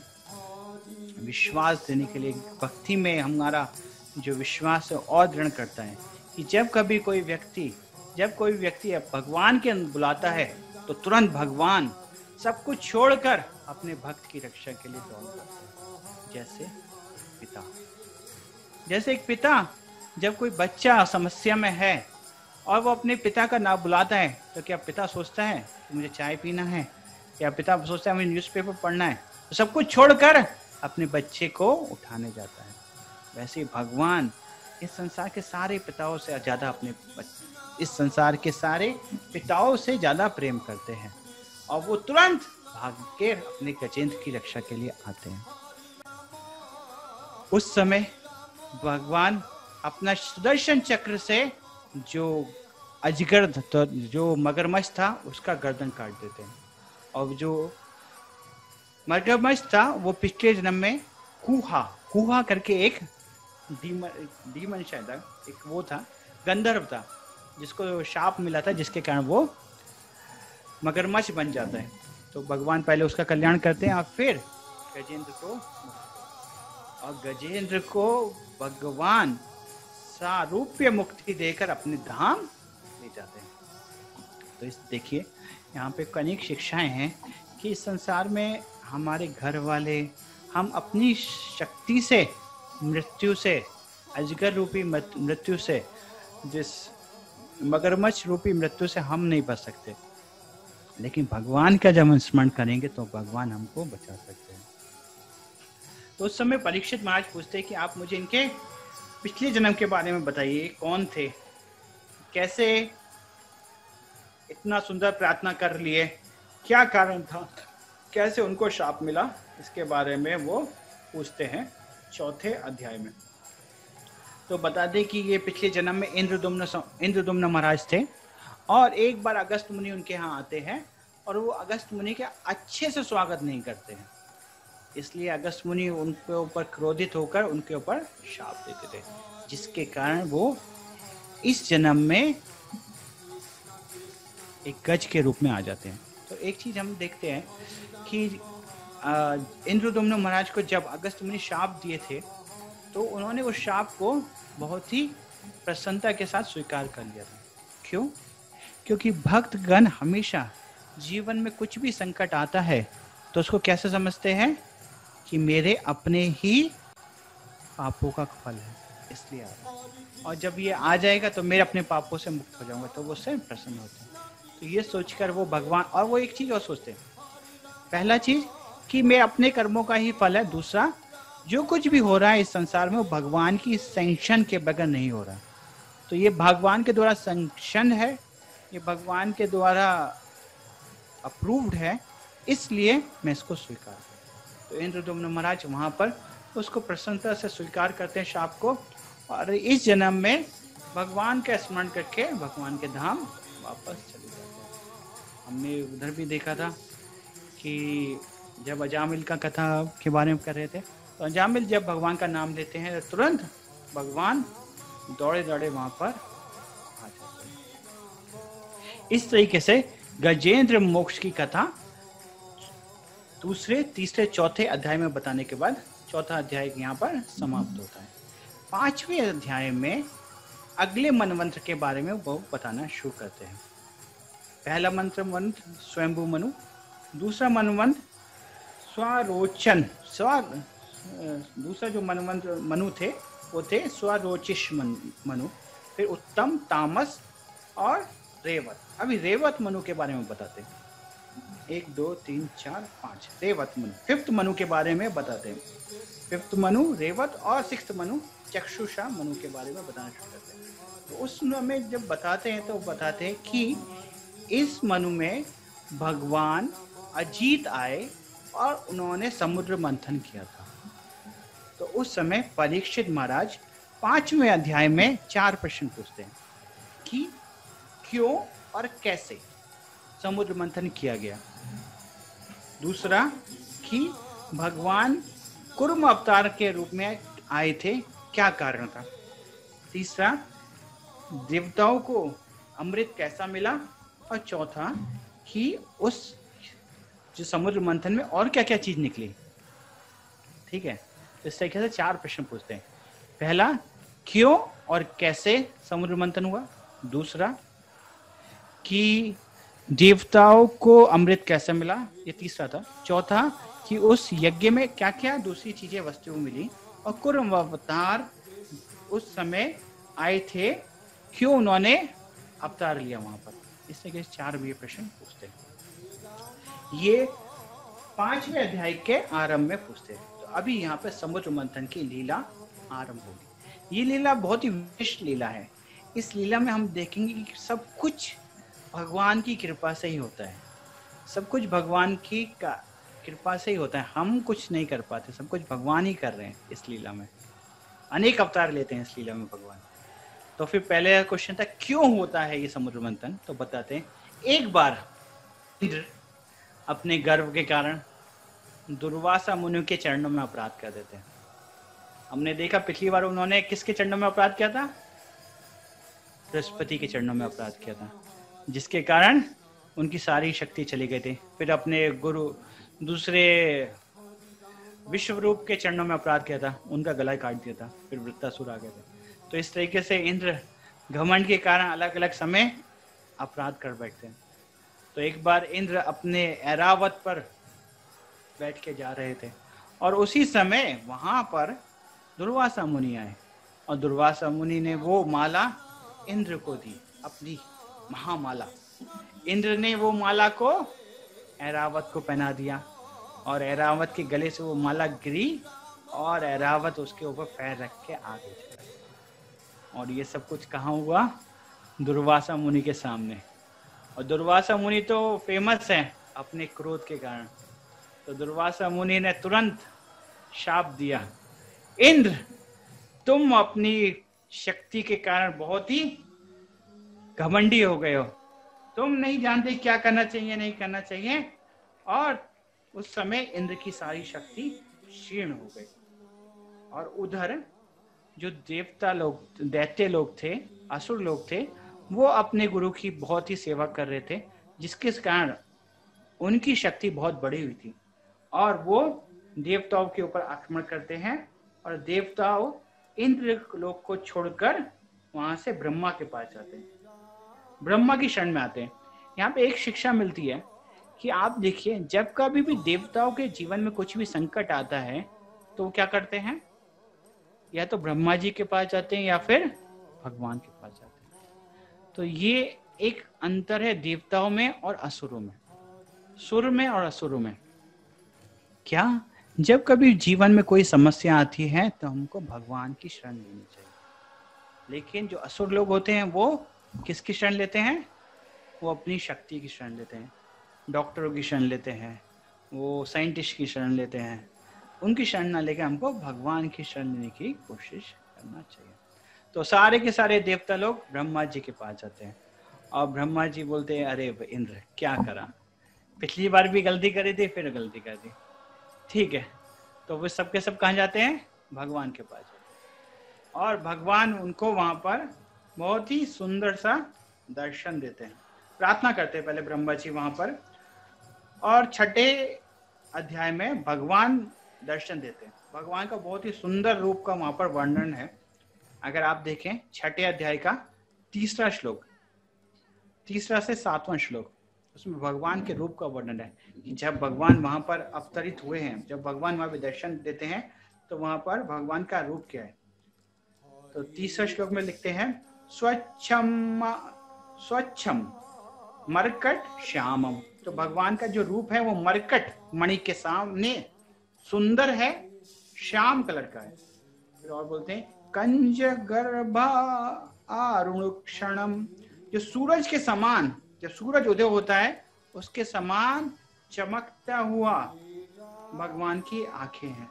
विश्वास देने के लिए, भक्ति में हमारा जो विश्वास है और दृढ़ करता है कि जब कोई व्यक्ति भगवान के बुलाता है तो तुरंत भगवान सब कुछ छोड़कर अपने भक्त की रक्षा के लिए दौड़ पड़ते हैं। जैसे एक पिता जब कोई बच्चा समस्या में है और वो अपने पिता का नाम बुलाता है, तो क्या पिता सोचता है कि मुझे चाय पीना है, क्या पिता सोचता है मुझे न्यूज़पेपर पढ़ना है, तो सब कुछ छोड़कर अपने बच्चे को उठाने जाता है। वैसे भगवान इस संसार के सारे पिताओं से ज्यादा प्रेम करते हैं, और वो तुरंत भाग के अपने गजेंद्र की रक्षा के लिए आते हैं। उस समय भगवान अपना सुदर्शन चक्र से जो अजगर जो मगरमच्छ था उसका गर्दन काट देते हैं, और जो मगरमच्छ था वो पिछले जन्म में कुहा करके एक डीमन शायद एक वो था, गंधर्व था, जिसको शाप मिला था, जिसके कारण वो मगरमच्छ बन जाता है। तो भगवान पहले उसका कल्याण करते हैं और फिर गजेंद्र को भगवान सारूप्य मुक्ति देकर अपने धाम ले जाते हैं। तो इस देखिए यहाँ पे अनेक शिक्षाएं हैं कि इस संसार में हमारे घर वाले, हम अपनी शक्ति से मृत्यु से, अजगर रूपी मृत्यु से, जिस मगरमच्छ रूपी मृत्यु से हम नहीं बच सकते, लेकिन भगवान का जब हम स्मरण करेंगे तो भगवान हमको बचा सकते हैं। तो उस समय परीक्षित महाराज पूछते हैं कि आप मुझे इनके पिछले जन्म के बारे में बताइए, कौन थे, कैसे इतना सुंदर प्रार्थना कर लिए, क्या कारण था, कैसे उनको शाप मिला, इसके बारे में वो पूछते हैं चौथे अध्याय में। तो बता दें कि ये पिछले जन्म में इंद्रदुम्न महाराज थे, और एक बार अगस्त मुनि उनके यहाँ आते हैं और वो अगस्त मुनि के अच्छे से स्वागत नहीं करते हैं, इसलिए अगस्त मुनि उनके ऊपर क्रोधित होकर उनके ऊपर शाप देते थे, जिसके कारण वो इस जन्म में एक गज के रूप में आ जाते हैं। तो एक चीज हम देखते हैं कि इंद्रदुम्न महाराज को जब अगस्त मुनि शाप दिए थे तो उन्होंने उस शाप को बहुत ही प्रसन्नता के साथ स्वीकार कर लिया था। क्यों? क्योंकि भक्तगण हमेशा जीवन में कुछ भी संकट आता है तो उसको कैसे समझते हैं कि मेरे अपने ही पापों का फल है, इसलिए आ रहा है, और जब ये आ जाएगा तो मेरे अपने पापों से मुक्त हो जाऊंगा, तो वो उससे प्रसन्न होते हैं। तो ये सोचकर वो भगवान, और वो एक चीज और सोचते हैं, पहला चीज कि मैं अपने कर्मों का ही फल है, दूसरा जो कुछ भी हो रहा है इस संसार में वो भगवान की सैंक्शन के बगैर नहीं हो रहा, तो ये भगवान के द्वारा सैंक्शन है, ये भगवान के द्वारा अप्रूव्ड है, इसलिए मैं इसको स्वीकार करता। तो इंद्रदुम्न महाराज वहां पर उसको प्रसन्नता से स्वीकार करते हैं शाप को, और इस जन्म में भगवान का स्मरण करके भगवान के धाम वापस चले जाते हैं। हमने उधर भी देखा था कि जब अजामिल का कथा के बारे में कर रहे थे, तो अजामिल जब भगवान का नाम लेते हैं तो तुरंत भगवान दौड़े दौड़े वहां पर आ जाते हैं। इस तरीके से गजेंद्र मोक्ष की कथा दूसरे, तीसरे, चौथे अध्याय में बताने के बाद चौथा अध्याय यहाँ पर समाप्त होता है। पांचवें अध्याय में अगले मनवंत्र के बारे में वो बताना शुरू करते हैं। पहला मंत्र स्वयंभू मनु, दूसरा मनवंत्र स्वरोचन, दूसरा जो मनवंत्र मनु थे वो थे स्वरोचिष मनु, फिर उत्तम, तामस और रेवत। अभी रेवत मनु के बारे में बताते हैं। 1 2 3 4 5 रेवत मनु, फिफ्थ मनु के बारे में बताते हैं। फिफ्थ मनु रेवत और सिक्स्थ मनु चक्षुषा मनु के बारे में बताना शुरू करते हैं। तो उस में जब बताते हैं तो बताते हैं कि इस मनु में भगवान अजीत आए और उन्होंने समुद्र मंथन किया था। तो उस समय परीक्षित महाराज 5वें अध्याय में 4 प्रश्न पूछते हैं कि क्यों और कैसे समुद्र मंथन किया गया, दूसरा कि भगवान कुर्म अवतार के रूप में आए थे, क्या कारण था, तीसरा देवताओं को अमृत कैसा मिला, और चौथा कि उस जो समुद्र मंथन में और क्या क्या चीज निकली। ठीक है, तो इस तरीके से 4 प्रश्न पूछते हैं। पहला क्यों और कैसे समुद्र मंथन हुआ, दूसरा कि देवताओं को अमृत कैसे मिला, ये तीसरा था, चौथा कि उस यज्ञ में क्या क्या दूसरी चीजें वस्तुएं मिली, और कुर्म अवतार उस समय आए थे, क्यों उन्होंने अवतार लिया वहां पर। इस तरह के 4 भी प्रश्न पूछते हैं। ये 5वें अध्याय के आरंभ में पूछते हैं। तो अभी यहाँ पे समुद्र मंथन की लीला आरंभ होगी। ये लीला बहुत ही विशिष्ट लीला है। इस लीला में हम देखेंगे कि सब कुछ भगवान की कृपा से ही होता है, सब कुछ भगवान की कृपा से ही होता है, हम कुछ नहीं कर पाते, सब कुछ भगवान ही कर रहे हैं। इस लीला में अनेक अवतार लेते हैं इस लीला में भगवान। तो फिर पहले क्वेश्चन था क्यों होता है ये समुद्र मंथन, तो बताते हैं। एक बार इंद्र अपने गर्व के कारण दुर्वासा मुनि के चरणों में अपराध कर देते हैं। हमने देखा पिछली बार उन्होंने किसके चरणों में अपराध किया था, बृहस्पति के चरणों में अपराध किया था, जिसके कारण उनकी सारी शक्ति चली गई थी। फिर अपने गुरु दूसरे विश्वरूप के चरणों में अपराध किया था, उनका गला काट दिया था, फिर वृत्तासुर आ गए थे। तो इस तरीके से इंद्र घमंड के कारण अलग अलग समय अपराध कर बैठते हैं। तो एक बार इंद्र अपने ऐरावत पर बैठ के जा रहे थे और उसी समय वहां पर दुर्वासा मुनि आए और दुर्वासा मुनि ने वो माला इंद्र को दी, अपनी महामाला। इंद्र ने वो माला को ऐरावत को पहना दिया और ऐरावत के गले से वो माला गिरी और ऐरावत उसके ऊपर पैर रख के आगे चला। और ये सब कुछ कहाँ हुआ? दुर्वासा मुनि के सामने। और दुर्वासा मुनि तो फेमस है अपने क्रोध के कारण। तो दुर्वासा मुनि ने तुरंत शाप दिया, इंद्र तुम अपनी शक्ति के कारण बहुत ही घमंडी हो गए हो, तुम नहीं जानते क्या करना चाहिए नहीं करना चाहिए। और उस समय इंद्र की सारी शक्ति क्षीण हो गई। और उधर जो देवता लोग, दैत्य लोग थे, असुर लोग थे, वो अपने गुरु की बहुत ही सेवा कर रहे थे, जिसके कारण उनकी शक्ति बहुत बढ़ी हुई थी। और वो देवताओं के ऊपर आक्रमण करते हैं और देवताओं इंद्र लोक को छोड़कर वहां से ब्रह्मा के पास जाते हैं, ब्रह्मा की शरण में आते हैं। यहाँ पे एक शिक्षा मिलती है कि आप देखिए, जब कभी भी देवताओं के जीवन में कुछ भी संकट आता है तो वो क्या करते हैं? या तो ब्रह्मा जी के पास जाते हैं या फिर भगवान के पास जाते हैं। तो ये एक अंतर है देवताओं में और असुरों में, सुर में और असुरों में। क्या? जब कभी जीवन में कोई समस्या आती है तो हमको भगवान की शरण लेनी चाहिए। लेकिन जो असुर लोग होते हैं वो किसकी शरण लेते हैं? वो अपनी शक्ति की शरण लेते हैं, डॉक्टरों की शरण लेते हैं, वो साइंटिस्ट की शरण लेते हैं। उनकी शरण ना लेकर हमको भगवान की शरण लेने की कोशिश करना चाहिए। तो सारे के सारे देवता लोग ब्रह्मा जी के पास जाते हैं और ब्रह्मा जी बोलते हैं, अरे इंद्र क्या करा, पिछली बार भी गलती करी थी, फिर गलती कर दी, ठीक है। तो वो सबके सब कहाँ जाते हैं? भगवान के पास जाते हैं। और भगवान उनको वहां पर बहुत ही सुंदर सा दर्शन देते हैं, प्रार्थना करते हैं पहले ब्रह्मा जी वहां पर। और छठे अध्याय में भगवान दर्शन देते हैं। भगवान का बहुत ही सुंदर रूप का वहां पर वर्णन है। अगर आप देखें छठे अध्याय का तीसरा श्लोक, तीसरा से 7वां श्लोक, उसमें भगवान के रूप का वर्णन है कि जब भगवान वहां पर अवतरित हुए हैं, जब भगवान वहां पे दर्शन देते हैं तो वहां पर भगवान का रूप क्या है। तो तीसरा श्लोक में लिखते हैं, स्वच्छम मरकट श्यामम। तो भगवान का जो रूप है वो मरकट मणि के सामने सुंदर है, श्याम कलर का है। फिर और बोलते हैं, कंज गर्भा आरुणक्षणम। जो सूरज के समान, जब सूरज उदय होता है उसके समान चमकता हुआ भगवान की आंखें हैं।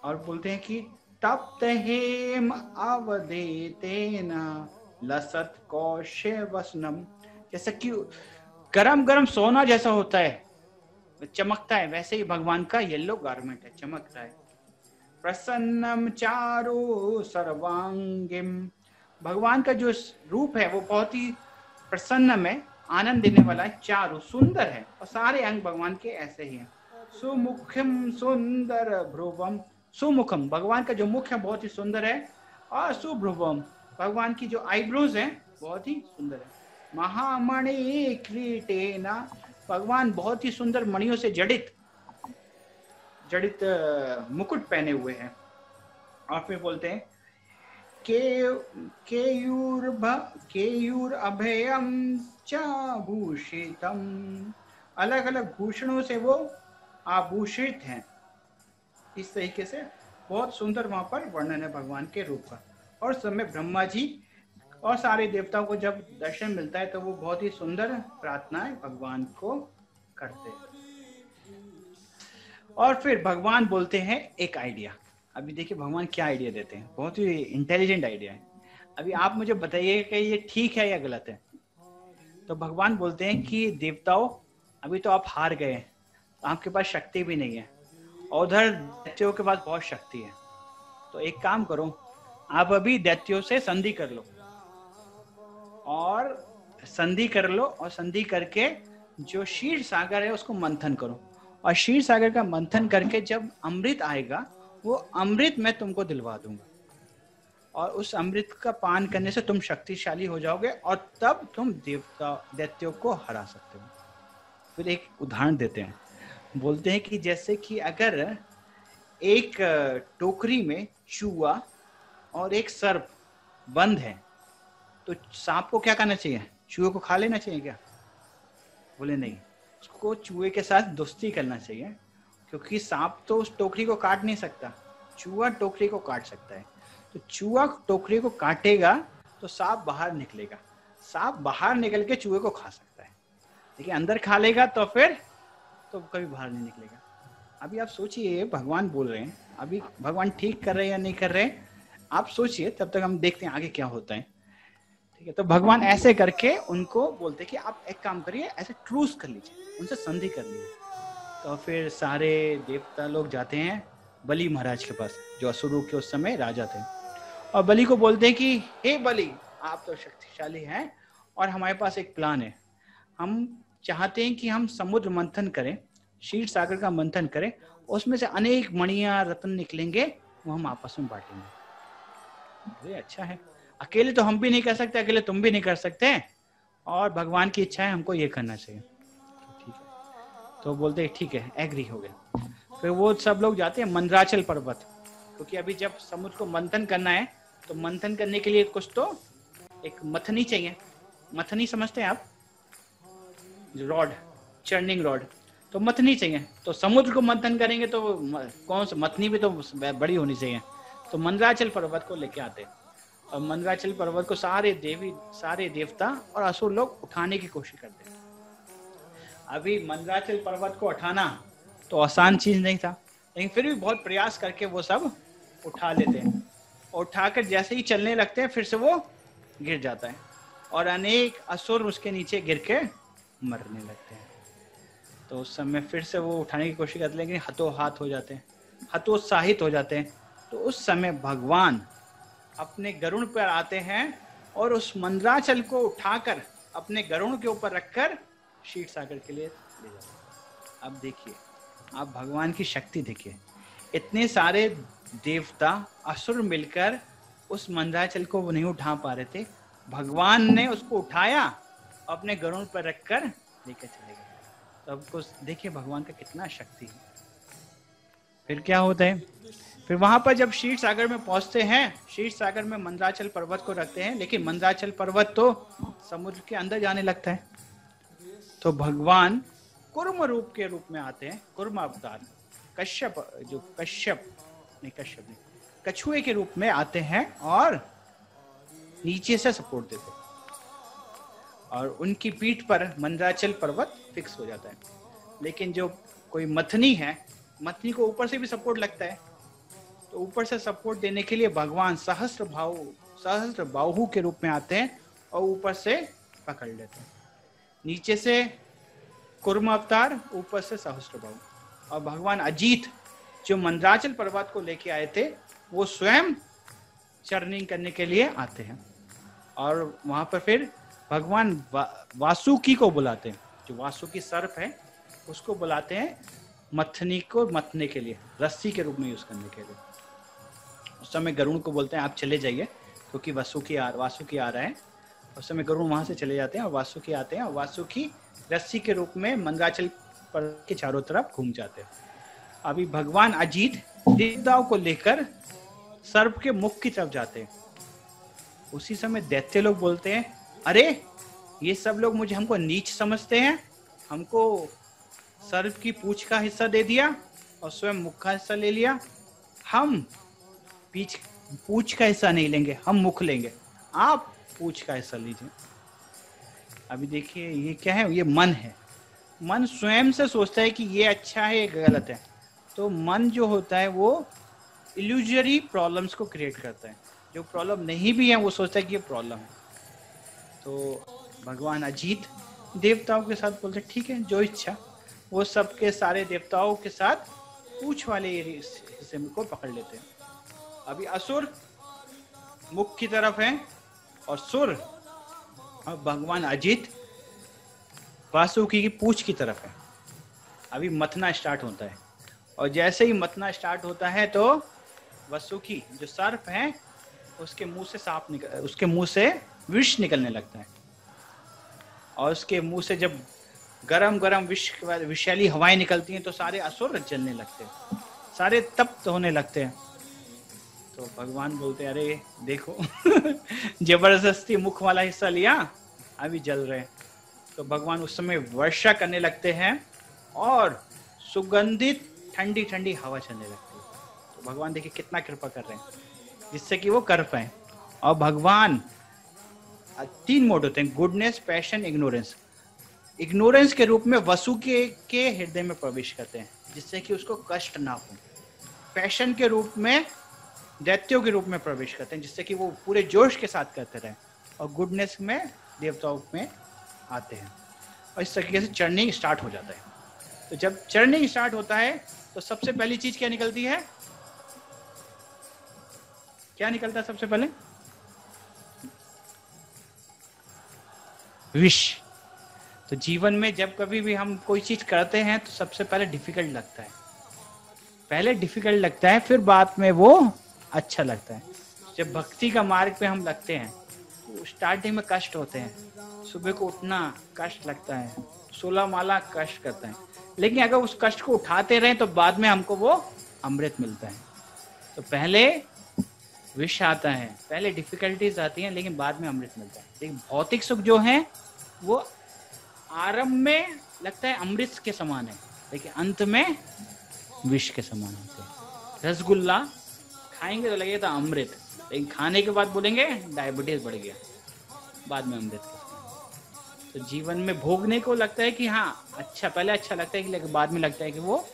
और बोलते हैं कि तप्त हेम अवदेतेन लसत कौशे वसनम। जैसे कि गरम गरम सोना जैसा होता है, चमकता है, वैसे ही भगवान का येलो गारमेंट है, चमकता है। प्रसन्नम चारु सर्वांगिम। भगवान का जो रूप है वो बहुत ही प्रसन्न में आनंद देने वाला है, चारु सुंदर है, और सारे अंग भगवान के ऐसे ही हैं। सुमुखम सुंदर भ्रुवम। सुमुखम, भगवान का जो मुख है बहुत ही सुंदर है, और सुभ्रुवम, भगवान की जो आईब्रोज हैं बहुत ही सुंदर है। महामणि क्रीटेना, भगवान बहुत ही सुंदर मणियों से जड़ित मुकुट पहने हुए हैं। और फिर बोलते हैं, केयूर अभयम चाभूषितम। अलग अलग भूषणों से वो आभूषित हैं। इस तरीके से बहुत सुंदर वहां पर वर्णन है भगवान के रूप का। और समय ब्रह्मा जी और सारे देवताओं को जब दर्शन मिलता है तो वो बहुत ही सुंदर प्रार्थनाएं भगवान को करते हैं। और फिर भगवान बोलते हैं एक आइडिया। अभी देखिए भगवान क्या आइडिया देते हैं, बहुत ही इंटेलिजेंट आइडिया है। अभी आप मुझे बताइए कि ये ठीक है या गलत है। तो भगवान बोलते हैं कि देवताओं, अभी तो आप हार गए हैं, आपके पास शक्ति भी नहीं है, और उधर दैत्यों के पास बहुत शक्ति है। तो एक काम करो, आप अभी दैत्यों से संधि कर लो, और संधि करके जो क्षीर सागर है उसको मंथन करो, और क्षीर सागर का मंथन करके जब अमृत आएगा वो अमृत मैं तुमको दिलवा दूंगा, और उस अमृत का पान करने से तुम शक्तिशाली हो जाओगे, और तब तुम दैत्यों को हरा सकते हो। फिर एक उदाहरण देते हैं, बोलते हैं कि जैसे कि अगर एक टोकरी में चूहा और एक सर्प बंद है, तो सांप को क्या करना चाहिए? चूहे को खा लेना चाहिए क्या? बोले नहीं, उसको चूहे के साथ दोस्ती करना चाहिए, क्योंकि सांप तो उस टोकरी को काट नहीं सकता, चूहा टोकरी को काट सकता है। तो चूहा टोकरी को काटेगा तो सांप बाहर निकलेगा, सांप बाहर निकल के चूहे को खा सकता है, लेकिन अंदर खा लेगा तो फिर तो कभी बाहर नहीं निकलेगा। अभी आप सोचिए, भगवान बोल रहे हैं, अभी भगवान ठीक कर रहे हैं या नहीं कर रहे, आप सोचिए, तब तक हम देखते हैं आगे क्या होता है। ठीक है, तो भगवान ऐसे करके उनको बोलते कि आप एक काम करिए, ऐसे ट्रूस कर लीजिए, उनसे संधि कर लीजिए। तो फिर सारे देवता लोग जाते हैं बलि महाराज के पास, जो असुरों के उस समय राजा थे, और बलि को बोलते हैं कि हे बलि, आप तो शक्तिशाली हैं और हमारे पास एक प्लान है। हम चाहते हैं कि हम समुद्र मंथन करें, क्षीर सागर का मंथन करें, उसमें से अनेक मणियां रत्न निकलेंगे, वो हम आपस में बांटेंगे। अच्छा है, अकेले तो हम भी नहीं कर सकते, अकेले तुम भी नहीं कर सकते, और भगवान की इच्छा है, हमको ये करना चाहिए। तो ठीक है, तो बोलते हैं ठीक है, एग्री हो गया। फिर वो सब लोग जाते हैं मंदराचल पर्वत, क्योंकि अभी जब समुद्र को मंथन करना है तो मंथन करने के लिए कुछ तो एक मथनी चाहिए। मथनी समझते हैं आप? रॉड, चर्निंग रॉड, तो मथनी चाहिए। तो समुद्र को मंथन करेंगे तो कौन सा मथनी भी तो बड़ी होनी चाहिए। तो मंदराचल पर्वत को लेके आते हैं, और मंदराचल पर्वत को सारे देवता और असुर लोग उठाने की कोशिश करते हैं। अभी मंदराचल पर्वत को उठाना तो आसान चीज नहीं था, लेकिन फिर भी बहुत प्रयास करके वो सब उठा लेते हैं, और उठाकर जैसे ही चलने लगते हैं फिर से वो गिर जाता है, और अनेक असुर उसके नीचे गिर के मरने लगते हैं। तो उस समय फिर से वो उठाने की कोशिश करते हैं, लेकिन हतोहाथ हो जाते हैं, हतोत्साहित हो जाते हैं। तो उस समय भगवान अपने गरुड़ पर आते हैं और उस मंदराचल को उठाकर अपने गरुड़ के ऊपर रखकर क्षीर सागर के लिए ले जाते हैं। अब देखिए, आप भगवान की शक्ति देखिए, इतने सारे देवता असुर मिलकर उस मंदराचल को वो नहीं उठा पा रहे थे, भगवान ने उसको उठाया, अपने गरुड़ पर रखकर लेकर चले गए। तो आपको देखिए भगवान का कितना शक्ति है। फिर क्या होता है, फिर वहां पर जब क्षीर सागर में पहुंचते हैं, क्षीर सागर में मंदराचल पर्वत को रखते हैं, लेकिन मंदराचल पर्वत तो समुद्र के अंदर जाने लगता है। तो भगवान कुर्म रूप के रूप में आते हैं, कुर्म अवतार, कछुए के रूप में आते हैं और नीचे से सपोर्ट देते हैं, और उनकी पीठ पर मंदराचल पर्वत फिक्स हो जाता है। लेकिन जो कोई मथनी है, मथनी को ऊपर से भी सपोर्ट लगता है, तो ऊपर से सपोर्ट देने के लिए भगवान सहस्त्र बाहु के रूप में आते हैं और ऊपर से पकड़ लेते हैं। नीचे से कुर्म अवतार, ऊपर से सहस्त्र बाहु। और भगवान अजीत जो मंदराचल पर्वत को लेके आए थे, वो स्वयं चर्निंग करने के लिए आते हैं, और वहां पर फिर भगवान वासुकी को बुलाते हैं, जो वासुकी सर्प है उसको बुलाते हैं मथनी को मथने के लिए, रस्सी के रूप में यूज करने के लिए। उस समय गरुड़ को बोलते हैं आप चले जाइए, क्योंकि वासुकी आ रहा है। उस समय गरुड़ वहां से चले जाते हैं और वासुकी आते हैं, और वासुकी रस्सी के रूप में मंदराचल पर्वत के चारों तरफ घूम जाते हैं। अभी भगवान अजीत देवताओं को लेकर सर्प के मुख की तरफ जाते हैं। उसी समय दैत्य लोग बोलते हैं, अरे ये सब लोग हमको नीच समझते हैं, हमको सर्प की पूंछ का हिस्सा दे दिया और स्वयं मुख का हिस्सा ले लिया, हम पूंछ का हिस्सा नहीं लेंगे, हम मुख लेंगे, आप पूंछ का हिस्सा लीजिए। अभी देखिए ये क्या है, ये मन है। मन स्वयं से सोचता है कि ये अच्छा है, ये गलत है। तो मन जो होता है वो इल्यूजरी प्रॉब्लम्स को क्रिएट करता है, जो प्रॉब्लम नहीं भी है वो सोचता है कि ये प्रॉब्लम है। तो भगवान अजीत देवताओं के साथ बोलते ठीक है, जो इच्छा, वो सबके सारे देवताओं के साथ पूंछ वाले हिस्से को पकड़ लेते हैं। अभी असुर मुख की तरफ है और सुर और भगवान अजीत वासुकी की पूंछ की तरफ है। अभी मथना स्टार्ट होता है, और जैसे ही मथना स्टार्ट होता है तो वासुकी जो सर्प है उसके मुंह से विष निकलने लगता है, और उसके मुंह से जब गरम विषैली हवाएं निकलती हैं तो सारे असुर जलने लगते हैं, सारे तप्त होने लगते हैं। तो भगवान बोलते हैं अरे देखो जबरदस्ती मुख वाला हिस्सा लिया, अभी जल रहे हैं। तो भगवान उस समय वर्षा करने लगते हैं और सुगंधित ठंडी ठंडी हवा चलने लगती है। तो भगवान देखिए कितना कृपा कर रहे हैं जिससे कि वो कर पाए। और भगवान 3 मोड होते हैं, गुडनेस, पैशन, इग्नोरेंस। इग्नोरेंस के रूप में वसु के हृदय में प्रवेश करते हैं जिससे कि उसको कष्ट ना हो। पैशन के रूप में दैत्यों के रूप में प्रवेश करते हैं जिससे कि वो पूरे जोश के साथ करते रहे। और गुडनेस में देवताओं में आते हैं। और इस तरीके से चर्निंग स्टार्ट हो जाता है। तो जब चर्निंग स्टार्ट होता है तो सबसे पहली चीज क्या निकलती है? क्या निकलता है सबसे पहले? विश। तो जीवन में जब कभी भी हम कोई चीज करते हैं तो सबसे पहले डिफिकल्ट लगता है। पहले डिफिकल्ट लगता है, फिर बाद में वो अच्छा लगता है। जब भक्ति का मार्ग पे हम लगते हैं तो स्टार्टिंग में कष्ट होते हैं। सुबह को उठना कष्ट लगता है, 16 माला कष्ट करता है, लेकिन अगर उस कष्ट को उठाते रहें तो बाद में हमको वो अमृत मिलता है। तो पहले विष आता है, पहले डिफिकल्टीज आती हैं, लेकिन बाद में अमृत मिलता है। लेकिन भौतिक सुख जो है वो आरंभ में लगता है अमृत के समान है, लेकिन अंत में विष के समान होते हैं। रसगुल्ला खाएंगे तो लगेगा अमृत, लेकिन खाने के बाद बोलेंगे डायबिटीज बढ़ गया, बाद में अमृत के समान। तो जीवन में भोगने को लगता है कि हाँ अच्छा, पहले अच्छा लगता है कि लेकिन बाद में लगता है कि वो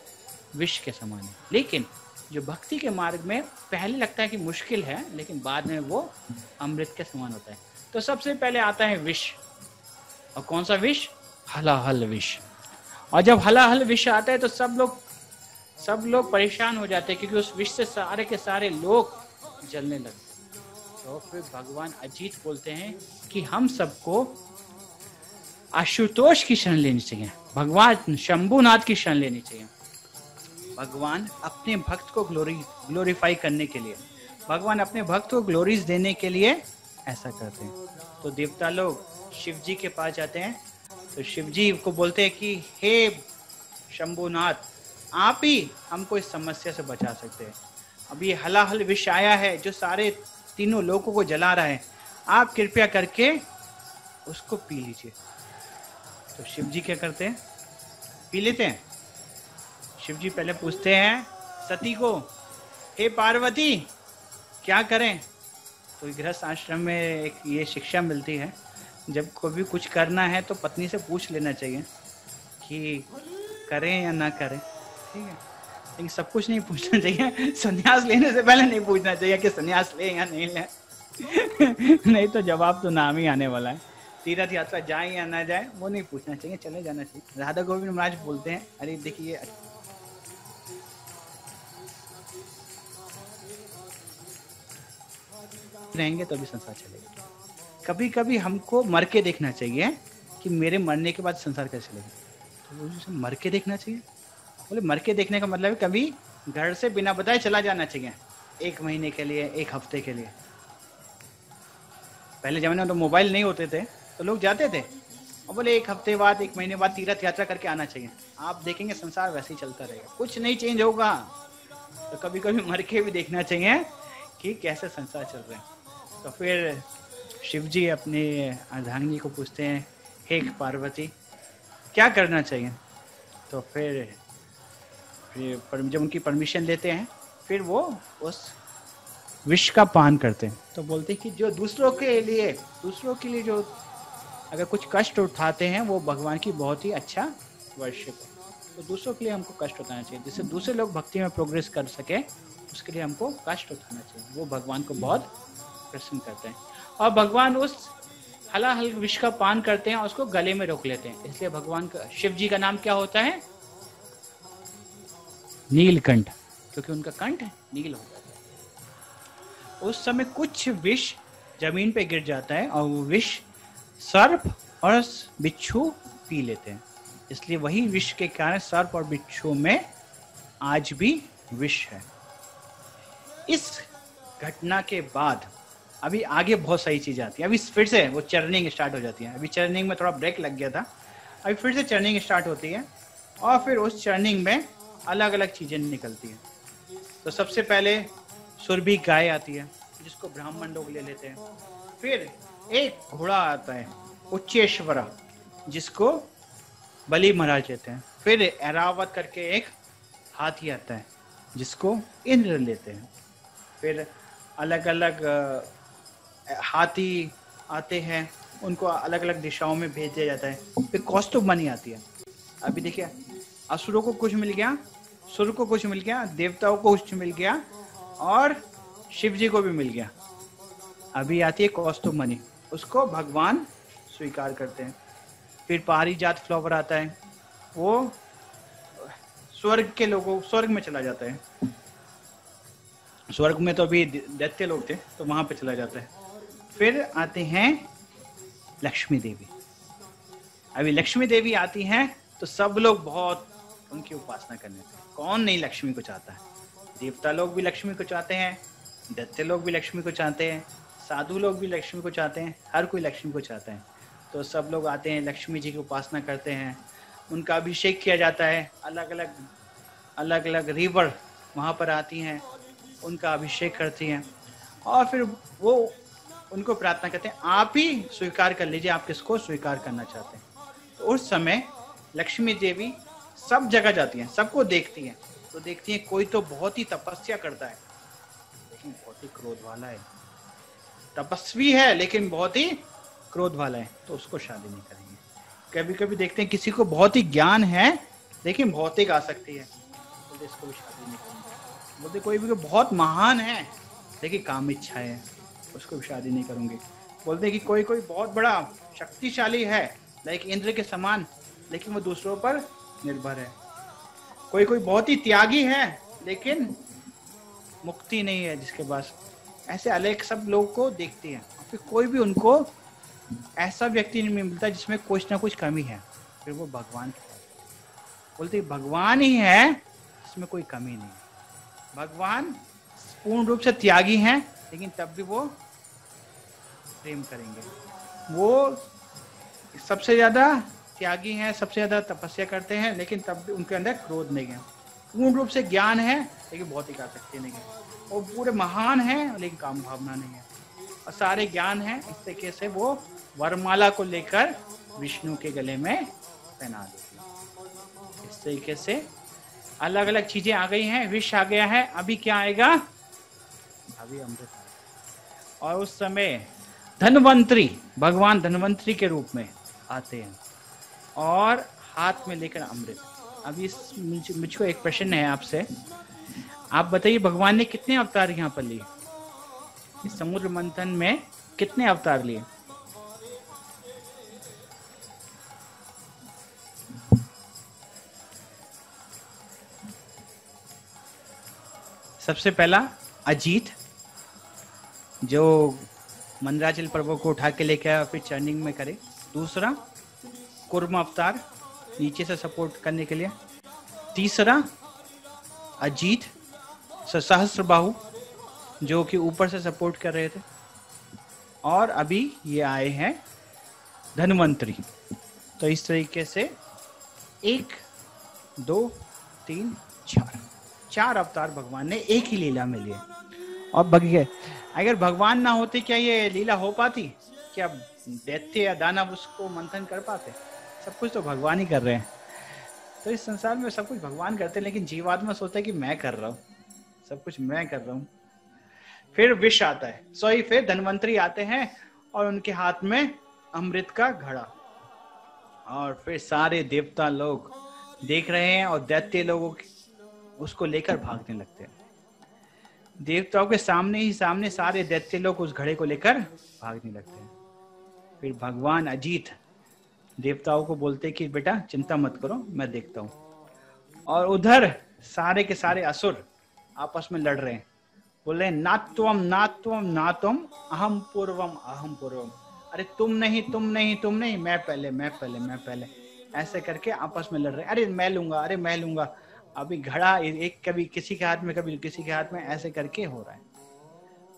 विष के समान है। लेकिन जो भक्ति के मार्ग में पहले लगता है कि मुश्किल है, लेकिन बाद में वो अमृत के समान होता है। तो सबसे पहले आता है विष। और कौन सा विष? हलाहल विष। और जब हलाहल विष आता है तो सब लोग परेशान हो जाते हैं, क्योंकि उस विष से सारे के सारे लोग जलने लगते हैं। तो फिर भगवान अजीत बोलते हैं कि हम सबको आशुतोष की शरण लेनी चाहिए, भगवान शंभुनाथ की शरण लेनी चाहिए। भगवान अपने भक्त को ग्लोरीफाई करने के लिए, भगवान अपने भक्त को ग्लोरीज देने के लिए ऐसा करते हैं। तो देवता लोग शिव जी के पास जाते हैं, तो शिव जी को बोलते हैं कि हे शंभुनाथ, आप ही हमको इस समस्या से बचा सकते हैं। अब ये हलाहल विष आया है जो सारे तीनों लोगों को जला रहा है, आप कृपया करके उसको पी लीजिए। तो शिव जी क्या करते हैं? पी लेते हैं। शिव जी पहले पूछते हैं सती को, हे पार्वती क्या करें? तो गृहस्थ आश्रम में एक ये शिक्षा मिलती है, जब कभी कुछ करना है तो पत्नी से पूछ लेना चाहिए कि करें या ना करें, ठीक है। लेकिन सब कुछ नहीं पूछना चाहिए, संन्यास लेने से पहले नहीं पूछना चाहिए कि संन्यास ले या नहीं ले नहीं तो जवाब तो नाम ही आने वाला है। तीर्थ यात्रा जाए या ना जाए वो नहीं पूछना चाहिए, चले जाना चाहिए। राधा गोविंद महाराज बोलते हैं, अरे देखिए रहेंगे तो भी संसार चलेगा। कभी कभी हमको मर के देखना चाहिए कि मेरे मरने के बाद संसार कैसे चलेगा। तो मर के देखना चाहिए, बोले मर के देखने का मतलब है कभी घर से बिना बताए चला जाना चाहिए, 1 महीने के लिए, 1 हफ्ते के लिए। पहले जमाने में तो मोबाइल नहीं होते थे तो लोग जाते थे और बोले 1 हफ्ते बाद, 1 महीने बाद तीर्थ यात्रा करके आना चाहिए। आप देखेंगे संसार वैसे ही चलता रहेगा, कुछ नहीं चेंज होगा। तो कभी कभी मर के भी देखना चाहिए कि कैसे संसार चल रहे हैं। तो फिर शिव जी अपने अर्धांगिनी को पूछते हैं, हे पार्वती क्या करना चाहिए? तो फिर जब उनकी परमिशन लेते हैं फिर वो उस विष का पान करते हैं। तो बोलते हैं कि जो दूसरों के लिए जो अगर कुछ कष्ट उठाते हैं वो भगवान की बहुत ही अच्छा वर्शिप है। तो दूसरों के लिए हमको कष्ट उठाना चाहिए, जिससे दूसरे लोग भक्ति में प्रोग्रेस कर सके, उसके लिए हमको कष्ट उठाना चाहिए। वो भगवान को बहुत प्रसन्न करते हैं। और भगवान उस हलाहल विष का पान करते हैं और उसको गले में रोक लेते हैं। इसलिए भगवान का, शिव जी का नाम क्या होता है? नीलकंठ, क्योंकि उनका कंठ नील हो जाता है। उस समय कुछ विष जमीन पे गिर जाता है और वो विष सर्प और बिच्छू पी लेते हैं। इसलिए वही विष के कारण सर्प और बिच्छू में आज भी विष है। इस घटना के बाद अभी आगे बहुत सही चीज आती है। अभी फिर से वो चर्निंग स्टार्ट हो जाती है। अभी चर्निंग में थोड़ा ब्रेक लग गया था, अभी फिर से चर्निंग स्टार्ट होती है और फिर उस चर्निंग में अलग अलग चीजें निकलती हैं। तो सबसे पहले सुरभि गाय आती है जिसको ब्राह्मण लोग ले लेते हैं। फिर एक घोड़ा आता है उच्चेश्वरा जिसको बलि महाराज लेते हैं। फिर ऐरावत करके एक हाथी आता है जिसको इंद्र लेते हैं। फिर अलग अलग हाथी आते हैं, उनको अलग अलग दिशाओं में भेज दिया जाता है। फिर कौस्तुभ मणि आती है। अभी देखिए, असुरों को कुछ मिल गया, सुर को कुछ मिल गया, देवताओं को कुछ मिल गया और शिव जी को भी मिल गया। अभी आती है कौस्तुभ मणि, उसको भगवान स्वीकार करते हैं। फिर पारिजात फ्लावर आता है, वो स्वर्ग के लोगों, स्वर्ग में चला जाता है। स्वर्ग में तो अभी दैत्य लोग थे तो वहां पे चला जाता है। फिर आते हैं लक्ष्मी देवी। अभी लक्ष्मी देवी आती हैं तो सब लोग बहुत उनकी उपासना करने लगते हैं। कौन नहीं लक्ष्मी को चाहता है? देवता लोग भी लक्ष्मी को चाहते हैं, दैत्य लोग भी लक्ष्मी को चाहते हैं, साधु लोग भी लक्ष्मी को चाहते हैं, हर कोई लक्ष्मी को चाहता है। तो सब लोग आते हैं, लक्ष्मी जी की उपासना करते हैं, उनका अभिषेक किया जाता है। अलग अलग रिवर वहाँ पर आती हैं, उनका अभिषेक करती हैं और फिर वो उनको प्रार्थना करते हैं, आप ही स्वीकार कर लीजिए, आप किसको स्वीकार करना चाहते हैं। तो उस समय लक्ष्मी देवी सब जगह जाती हैं, सबको देखती हैं। तो देखती हैं कोई तो बहुत ही तपस्या करता है लेकिन बहुत ही क्रोध वाला है, तपस्वी है लेकिन बहुत ही क्रोध वाला है, तो उसको शादी नहीं करेंगे। कभी कभी देखते हैं किसी को बहुत ही ज्ञान है लेकिन भौतिक आसक्ति है, बोलते इसको भी शादी नहीं करेंगे। बोलते कोई भी बहुत महान है लेकिन काम इच्छा है, उसको भी शादी नहीं करूंगे। बोलते कि कोई बहुत बड़ा शक्तिशाली है लाइक इंद्र के समान, लेकिन वो दूसरों पर निर्भर है। कोई बहुत ही त्यागी है लेकिन मुक्ति नहीं है जिसके पास। ऐसे अलग सब लोग को देखती है, फिर कोई भी उनको ऐसा व्यक्ति नहीं मिलता जिसमें कुछ ना कुछ कमी है। फिर वो भगवान के पास बोलते भगवान ही है इसमें कोई कमी नहीं है। भगवान पूर्ण रूप से त्यागी हैं लेकिन तब भी वो प्रेम करेंगे। वो सबसे ज्यादा त्यागी हैं, सबसे ज्यादा तपस्या करते हैं लेकिन तब भी उनके अंदर क्रोध नहीं है। पूर्ण रूप से ज्ञान है लेकिन भौतिक आसक्ति नहीं है। वो पूरे महान है लेकिन काम भावना नहीं है। और सारे ज्ञान है, इस तरीके से वो वरमाला को लेकर विष्णु के गले में पहना देती है। इस तरीके से अलग अलग चीजें आ गई हैं, विष आ गया है। अभी क्या आएगा? अभी अमृत। और उस समय धनवंतरी, भगवान धनवंतरी के रूप में आते हैं और हाथ में लेकर अमृत। अभी मुझको एक प्रश्न है आपसे, आप बताइए भगवान ने कितने अवतार यहाँ पर लिए? इस समुद्र मंथन में कितने अवतार लिए? सबसे पहला अजीत, जो मंदराचल पर्वत को उठा के लेके आया, फिर चर्निंग में करे। दूसरा कुर्म अवतार, नीचे से सपोर्ट करने के लिए। तीसरा अजीत सहस्त्रबाहु, जो कि ऊपर से सपोर्ट कर रहे थे। और अभी ये आए हैं धनवंतरी। तो इस तरीके से 1 2 3 4 अवतार भगवान ने एक ही लीला में लिए। और बगिए अगर भगवान ना होते क्या ये लीला हो पाती? क्या दैत्य या दानव उसको मंथन कर पाते? सब कुछ तो भगवान ही कर रहे हैं। तो इस संसार में सब कुछ भगवान करते हैं लेकिन जीवात्मा सोचता है कि मैं कर रहा हूँ, सब कुछ मैं कर रहा हूँ। फिर विष आता है, सॉरी फिर धनवंतरी आते हैं और उनके हाथ में अमृत का घड़ा। और फिर सारे देवता लोग देख रहे हैं और दैत्य लोगों उसको लेकर भागने लगते हैं। देवताओं के सामने ही सामने सारे दैत्य लोग उस घड़े को लेकर भागने लगते हैं। फिर भगवान अजीत देवताओं को बोलते कि बेटा चिंता मत करो, मैं देखता हूँ। और उधर सारे के सारे असुर आपस में लड़ रहे हैं, बोल रहे हैं नात्वम नात्वम नात्वम अहम पूर्वम। अरे तुम नहीं, मैं पहले, ऐसे करके आपस में लड़ रहे हैं। अरे मैं लूंगा, अरे मैं लूंगा। अभी घड़ा एक कभी किसी के हाथ में, कभी किसी के हाथ में, ऐसे करके हो रहा है।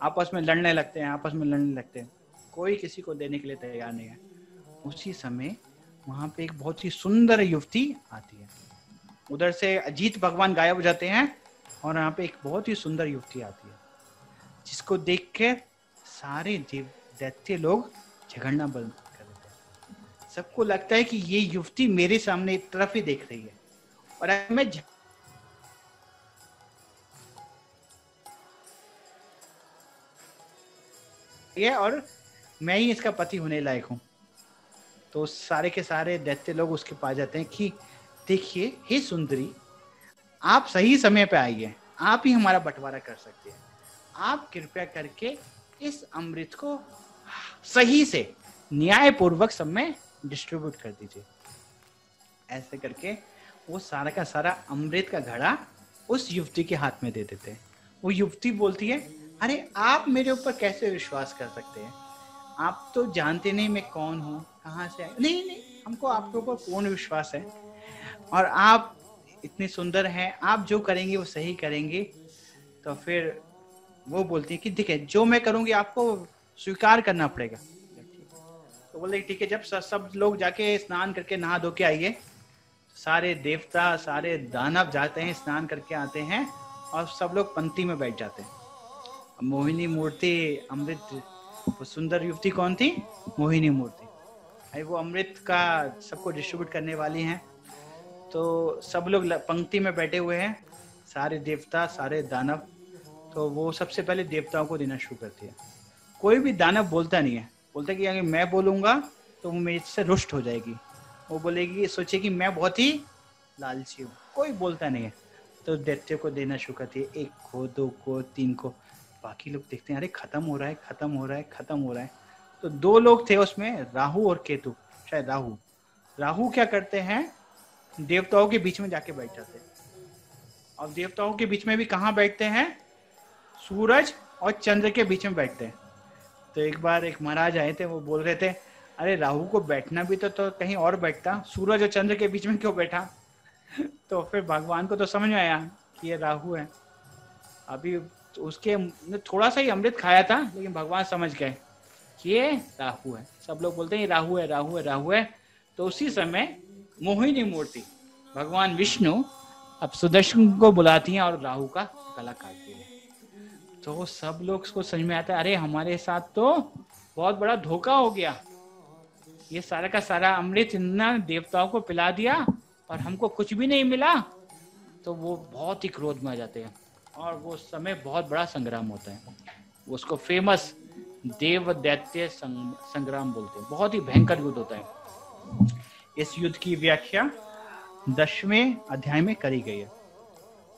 आपस में लड़ने लगते हैं, कोई किसी को देने के लिए तैयार नहीं है। उसी समय वहां पे एक बहुत ही सुंदर युवती आती है। उधर से अजीत भगवान गायब हो जाते हैं और यहाँ पे एक बहुत ही सुंदर युवती आती है, जिसको देख के सारे दैत्य लोग झगड़ना बंद कर देते हैं। सबको लगता है कि ये युवती मेरे सामने एक तरफ ही देख रही है और मैं और मैं ही इसका पति होने लायक हूँ। तो सारे के सारे दैत्य लोग उसके पास जाते हैं कि देखिए हे सुंदरी, आप सही समय पे आई हैं, आप ही हमारा बंटवारा कर सकते हैं, आप कृपया करके इस अमृत को सही से न्याय पूर्वक सब में डिस्ट्रीब्यूट कर दीजिए। ऐसे करके वो सारा का सारा अमृत का घड़ा उस युवती के हाथ में दे देते हैं। वो युवती बोलती है, अरे आप मेरे ऊपर कैसे विश्वास कर सकते हैं, आप तो जानते नहीं मैं कौन हूँ, कहाँ से आए। नहीं नहीं, हमको आपके ऊपर पूर्ण विश्वास है और आप इतने सुंदर हैं, आप जो करेंगे वो सही करेंगे। तो फिर वो बोलती है कि देखिए जो मैं करूंगी आपको स्वीकार करना पड़ेगा। तो बोले ठीक है। जब सब लोग जाके स्नान करके नहा धो के आइए, सारे देवता सारे दानव जाते हैं, स्नान करके आते हैं और सब लोग पंक्ति में बैठ जाते हैं। मोहिनी मूर्ति अमृत, वो सुंदर युवती कौन थी? मोहिनी मूर्ति। अरे वो अमृत का सबको डिस्ट्रीब्यूट करने वाली हैं। तो सब लोग पंक्ति में बैठे हुए हैं, सारे देवता सारे दानव। तो वो सबसे पहले देवताओं को देना शुरू करती है। कोई भी दानव बोलता नहीं है, बोलता है कि अगर मैं बोलूंगा तो वो मेरे से रुष्ट हो जाएगी, वो बोलेगी, सोचे कि मैं बहुत ही लालची हूँ। कोई बोलता नहीं है। तो दैत्य को देना शुरू करती है, 1 को 2 को 3 को। बाकी लोग देखते हैं, अरे खत्म हो रहा है खत्म हो रहा है खत्म हो रहा है। तो 2 लोग थे उसमें, राहु और केतु, शायद राहु क्या करते हैं, देवताओं के बीच में जाके बैठ जाते हैं। और देवताओं के बीच में भी कहाँ बैठते हैं? सूरज और चंद्र के बीच में बैठते हैं। तो एक बार एक महाराज आए थे, वो बोल रहे थे, अरे राहु को बैठना भी तो कहीं और बैठता, सूरज और चंद्र के बीच में क्यों बैठा? तो फिर भगवान को तो समझ में आया कि ये राहु है। अभी उसके थोड़ा सा ही अमृत खाया था, लेकिन भगवान समझ गए कि ये राहु है। सब लोग बोलते हैं राहु है राहु है राहु है। तो उसी समय मोहिनी मूर्ति भगवान विष्णु अब सुदर्शन को बुलाती हैं और राहु का गला काटती है। तो सब लोग उसको समझ में आता है, अरे हमारे साथ तो बहुत बड़ा धोखा हो गया, ये सारा का सारा अमृत इतना देवताओं को पिला दिया और हमको कुछ भी नहीं मिला। तो वो बहुत ही क्रोध में आ जाते हैं और वो समय बहुत बड़ा संग्राम होता है। उसको फेमस देव दैत्य संग्राम बोलते हैं। बहुत ही भयंकर युद्ध होता है। इस युद्ध की व्याख्या 10वें अध्याय में करी गई है।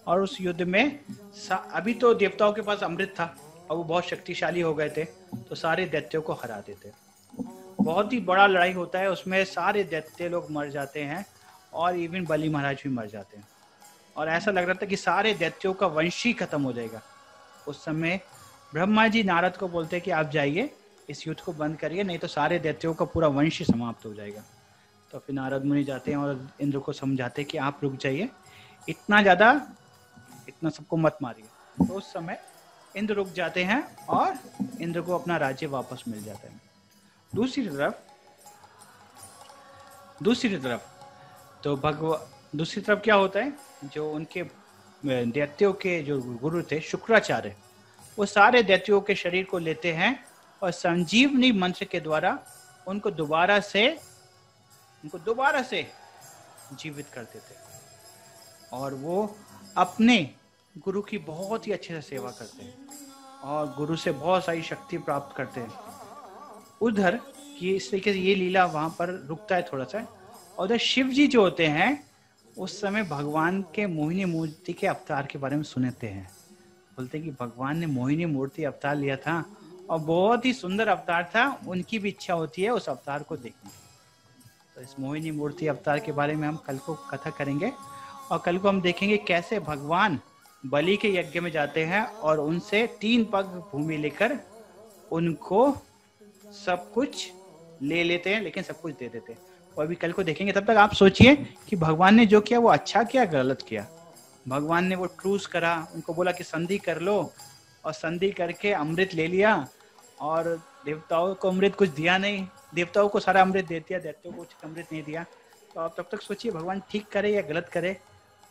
और उस युद्ध में अभी तो देवताओं के पास अमृत था और वो बहुत शक्तिशाली हो गए थे, तो सारे दैत्यों को हरा देते। बहुत ही बड़ा लड़ाई होता है, उसमें सारे दैत्य लोग मर जाते हैं और इवन बलि महाराज भी मर जाते हैं। और ऐसा लग रहा था कि सारे दैत्यों का वंश ही खत्म हो जाएगा। उस समय ब्रह्मा जी नारद को बोलते हैं कि आप जाइए, इस युद्ध को बंद करिए, नहीं तो सारे दैत्यों का पूरा वंश ही समाप्त हो जाएगा। तो फिर नारद मुनि जाते हैं और इंद्र को समझाते हैं कि आप रुक जाइए, इतना सबको मत मारिए। तो उस समय इंद्र रुक जाते हैं और इंद्र को अपना राज्य वापस मिल जाता है। दूसरी तरफ क्या होता है, जो उनके दैत्यों के जो गुरु थे शुक्राचार्य, वो सारे दैत्यों के शरीर को लेते हैं और संजीवनी मंत्र के द्वारा उनको दोबारा से जीवित कर देते हैं। और वो अपने गुरु की बहुत ही अच्छे से सेवा करते हैं और गुरु से बहुत सारी शक्ति प्राप्त करते हैं। उधर ये इस तरीके से ये लीला वहां पर रुकता है थोड़ा सा। और उधर शिव जी जो होते हैं, उस समय भगवान के मोहिनी मूर्ति के अवतार के बारे में सुनते हैं। बोलते हैं कि भगवान ने मोहिनी मूर्ति अवतार लिया था और बहुत ही सुंदर अवतार था, उनकी भी इच्छा होती है उस अवतार को देखने। तो इस मोहिनी मूर्ति अवतार के बारे में हम कल को कथा करेंगे और कल को हम देखेंगे कैसे भगवान बलि के यज्ञ में जाते हैं और उनसे 3 पग भूमि लेकर उनको सब कुछ ले लेते हैं, लेकिन सब कुछ दे देते हैं। और अभी कल को देखेंगे। तब तक आप सोचिए कि भगवान ने जो किया वो अच्छा किया गलत किया। भगवान ने वो ट्रूस करा, उनको बोला कि संधि कर लो, और संधि करके अमृत ले लिया और देवताओं को अमृत कुछ दिया नहीं, देवताओं को सारा अमृत दे दिया, दैत्यों को कुछ अमृत नहीं दिया। तो आप तब तक सोचिए भगवान ठीक करे या गलत करे।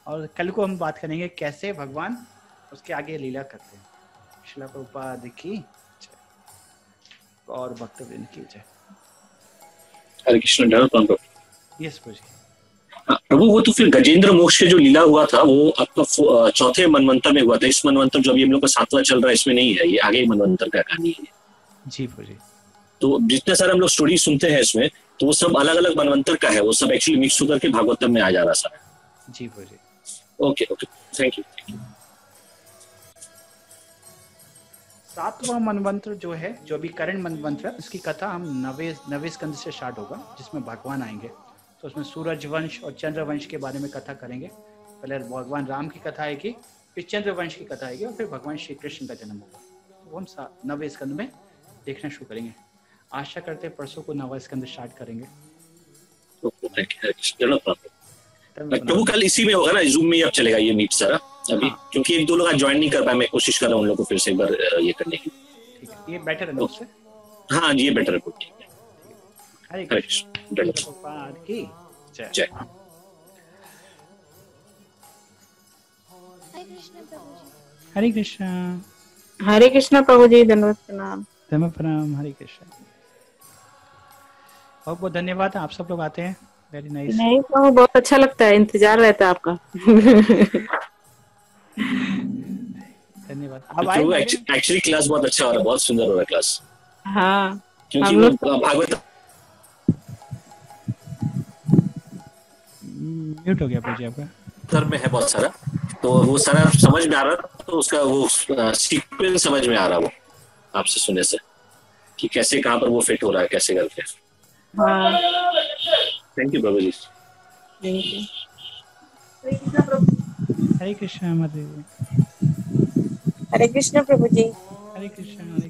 और कल को हम बात करेंगे कैसे भगवान उसके आगे लीला करते हैं। श्रील प्रभुपाद की जय और भक्तवृंद की जय। हरे कृष्ण। यस प्रभु जी। प्रभु वो तो फिर गजेंद्र मोक्ष के जो लीला हुआ था वो आपका चौथे मनवंतर में हुआ था। इस मनवंतर जो अभी हम लोग का 7वां चल रहा है इसमें नहीं है, ये आगे मनवंतर का कहानी है। जी प्रभु जी। तो जितने सारे हम लोग स्टोरी सुनते हैं इसमें, तो वो सब अलग अलग मनवंतर का है, वो सब एक्चुअली मिक्स होकर के भागवतम में आ जा रहा सारा। जी प्रभु जी। Okay okay, thank you. 7वां मनवंत्र जो है, जो अभी करंट मनवंत्र है, उसकी कथा हम नवे स्कंद से स्टार्ट होगा, जिसमें भगवान आएंगे। तो उसमें सूरज वंश और चंद्र वंश के बारे में कथा करेंगे। पहले भगवान राम की कथा आएगी, फिर चंद्र वंश की कथा आएगी और फिर भगवान श्री कृष्ण का जन्म होगा। तो वो हम नवे स्कंद में देखना शुरू करेंगे। आशा करते हैं परसों को नवा स्कंद स्टार्ट करेंगे। प्रभु कल इसी में होगा ना, जूम में अब चलेगा ये मीट सारा अभी? हाँ। क्योंकि 1-2 लोग आज ज्वाइन नहीं कर पाए, मैं कोशिश कर रहा हूँ उन लोगों को फिर से एक बार ये करने की। ठीक है, ये बेटर है ना उससे? हाँ जी, ये बेटर है। ठीक है, हरे कृष्ण की जय। जय। हरे कृष्ण। हरे कृष्ण प्रभु जी, धन्यवाद प्रणाम। धन्यवाद प्रणाम। हरे कृष्ण। बहुत बहुत धन्यवाद। आप सब लोग आते हैं, वेरी नाइस। नहीं तो बहुत अच्छा लगता है, इंतजार रहता है आपका। धन्यवाद। अब एक्चुअली क्लास बहुत अच्छा हो रहा है, बहुत सुंदर हो रहा है क्लास। हाँ, क्योंकि वो भागवत म्यूट हो गया प्रभु जी आपका। धर्म में है बहुत सारा, तो वो सारा समझ में आ रहा, तो उसका वो सीक्वेंस समझ में आ रहा वो आपसे सुनने से, कि कैसे कहाँ पर वो फिट हो रहा है, कैसे करके। हाँ। थैंक यू प्रभु जी। हरे कृष्ण। हरे कृष्ण प्रभु जी। हरे कृष्ण। हरे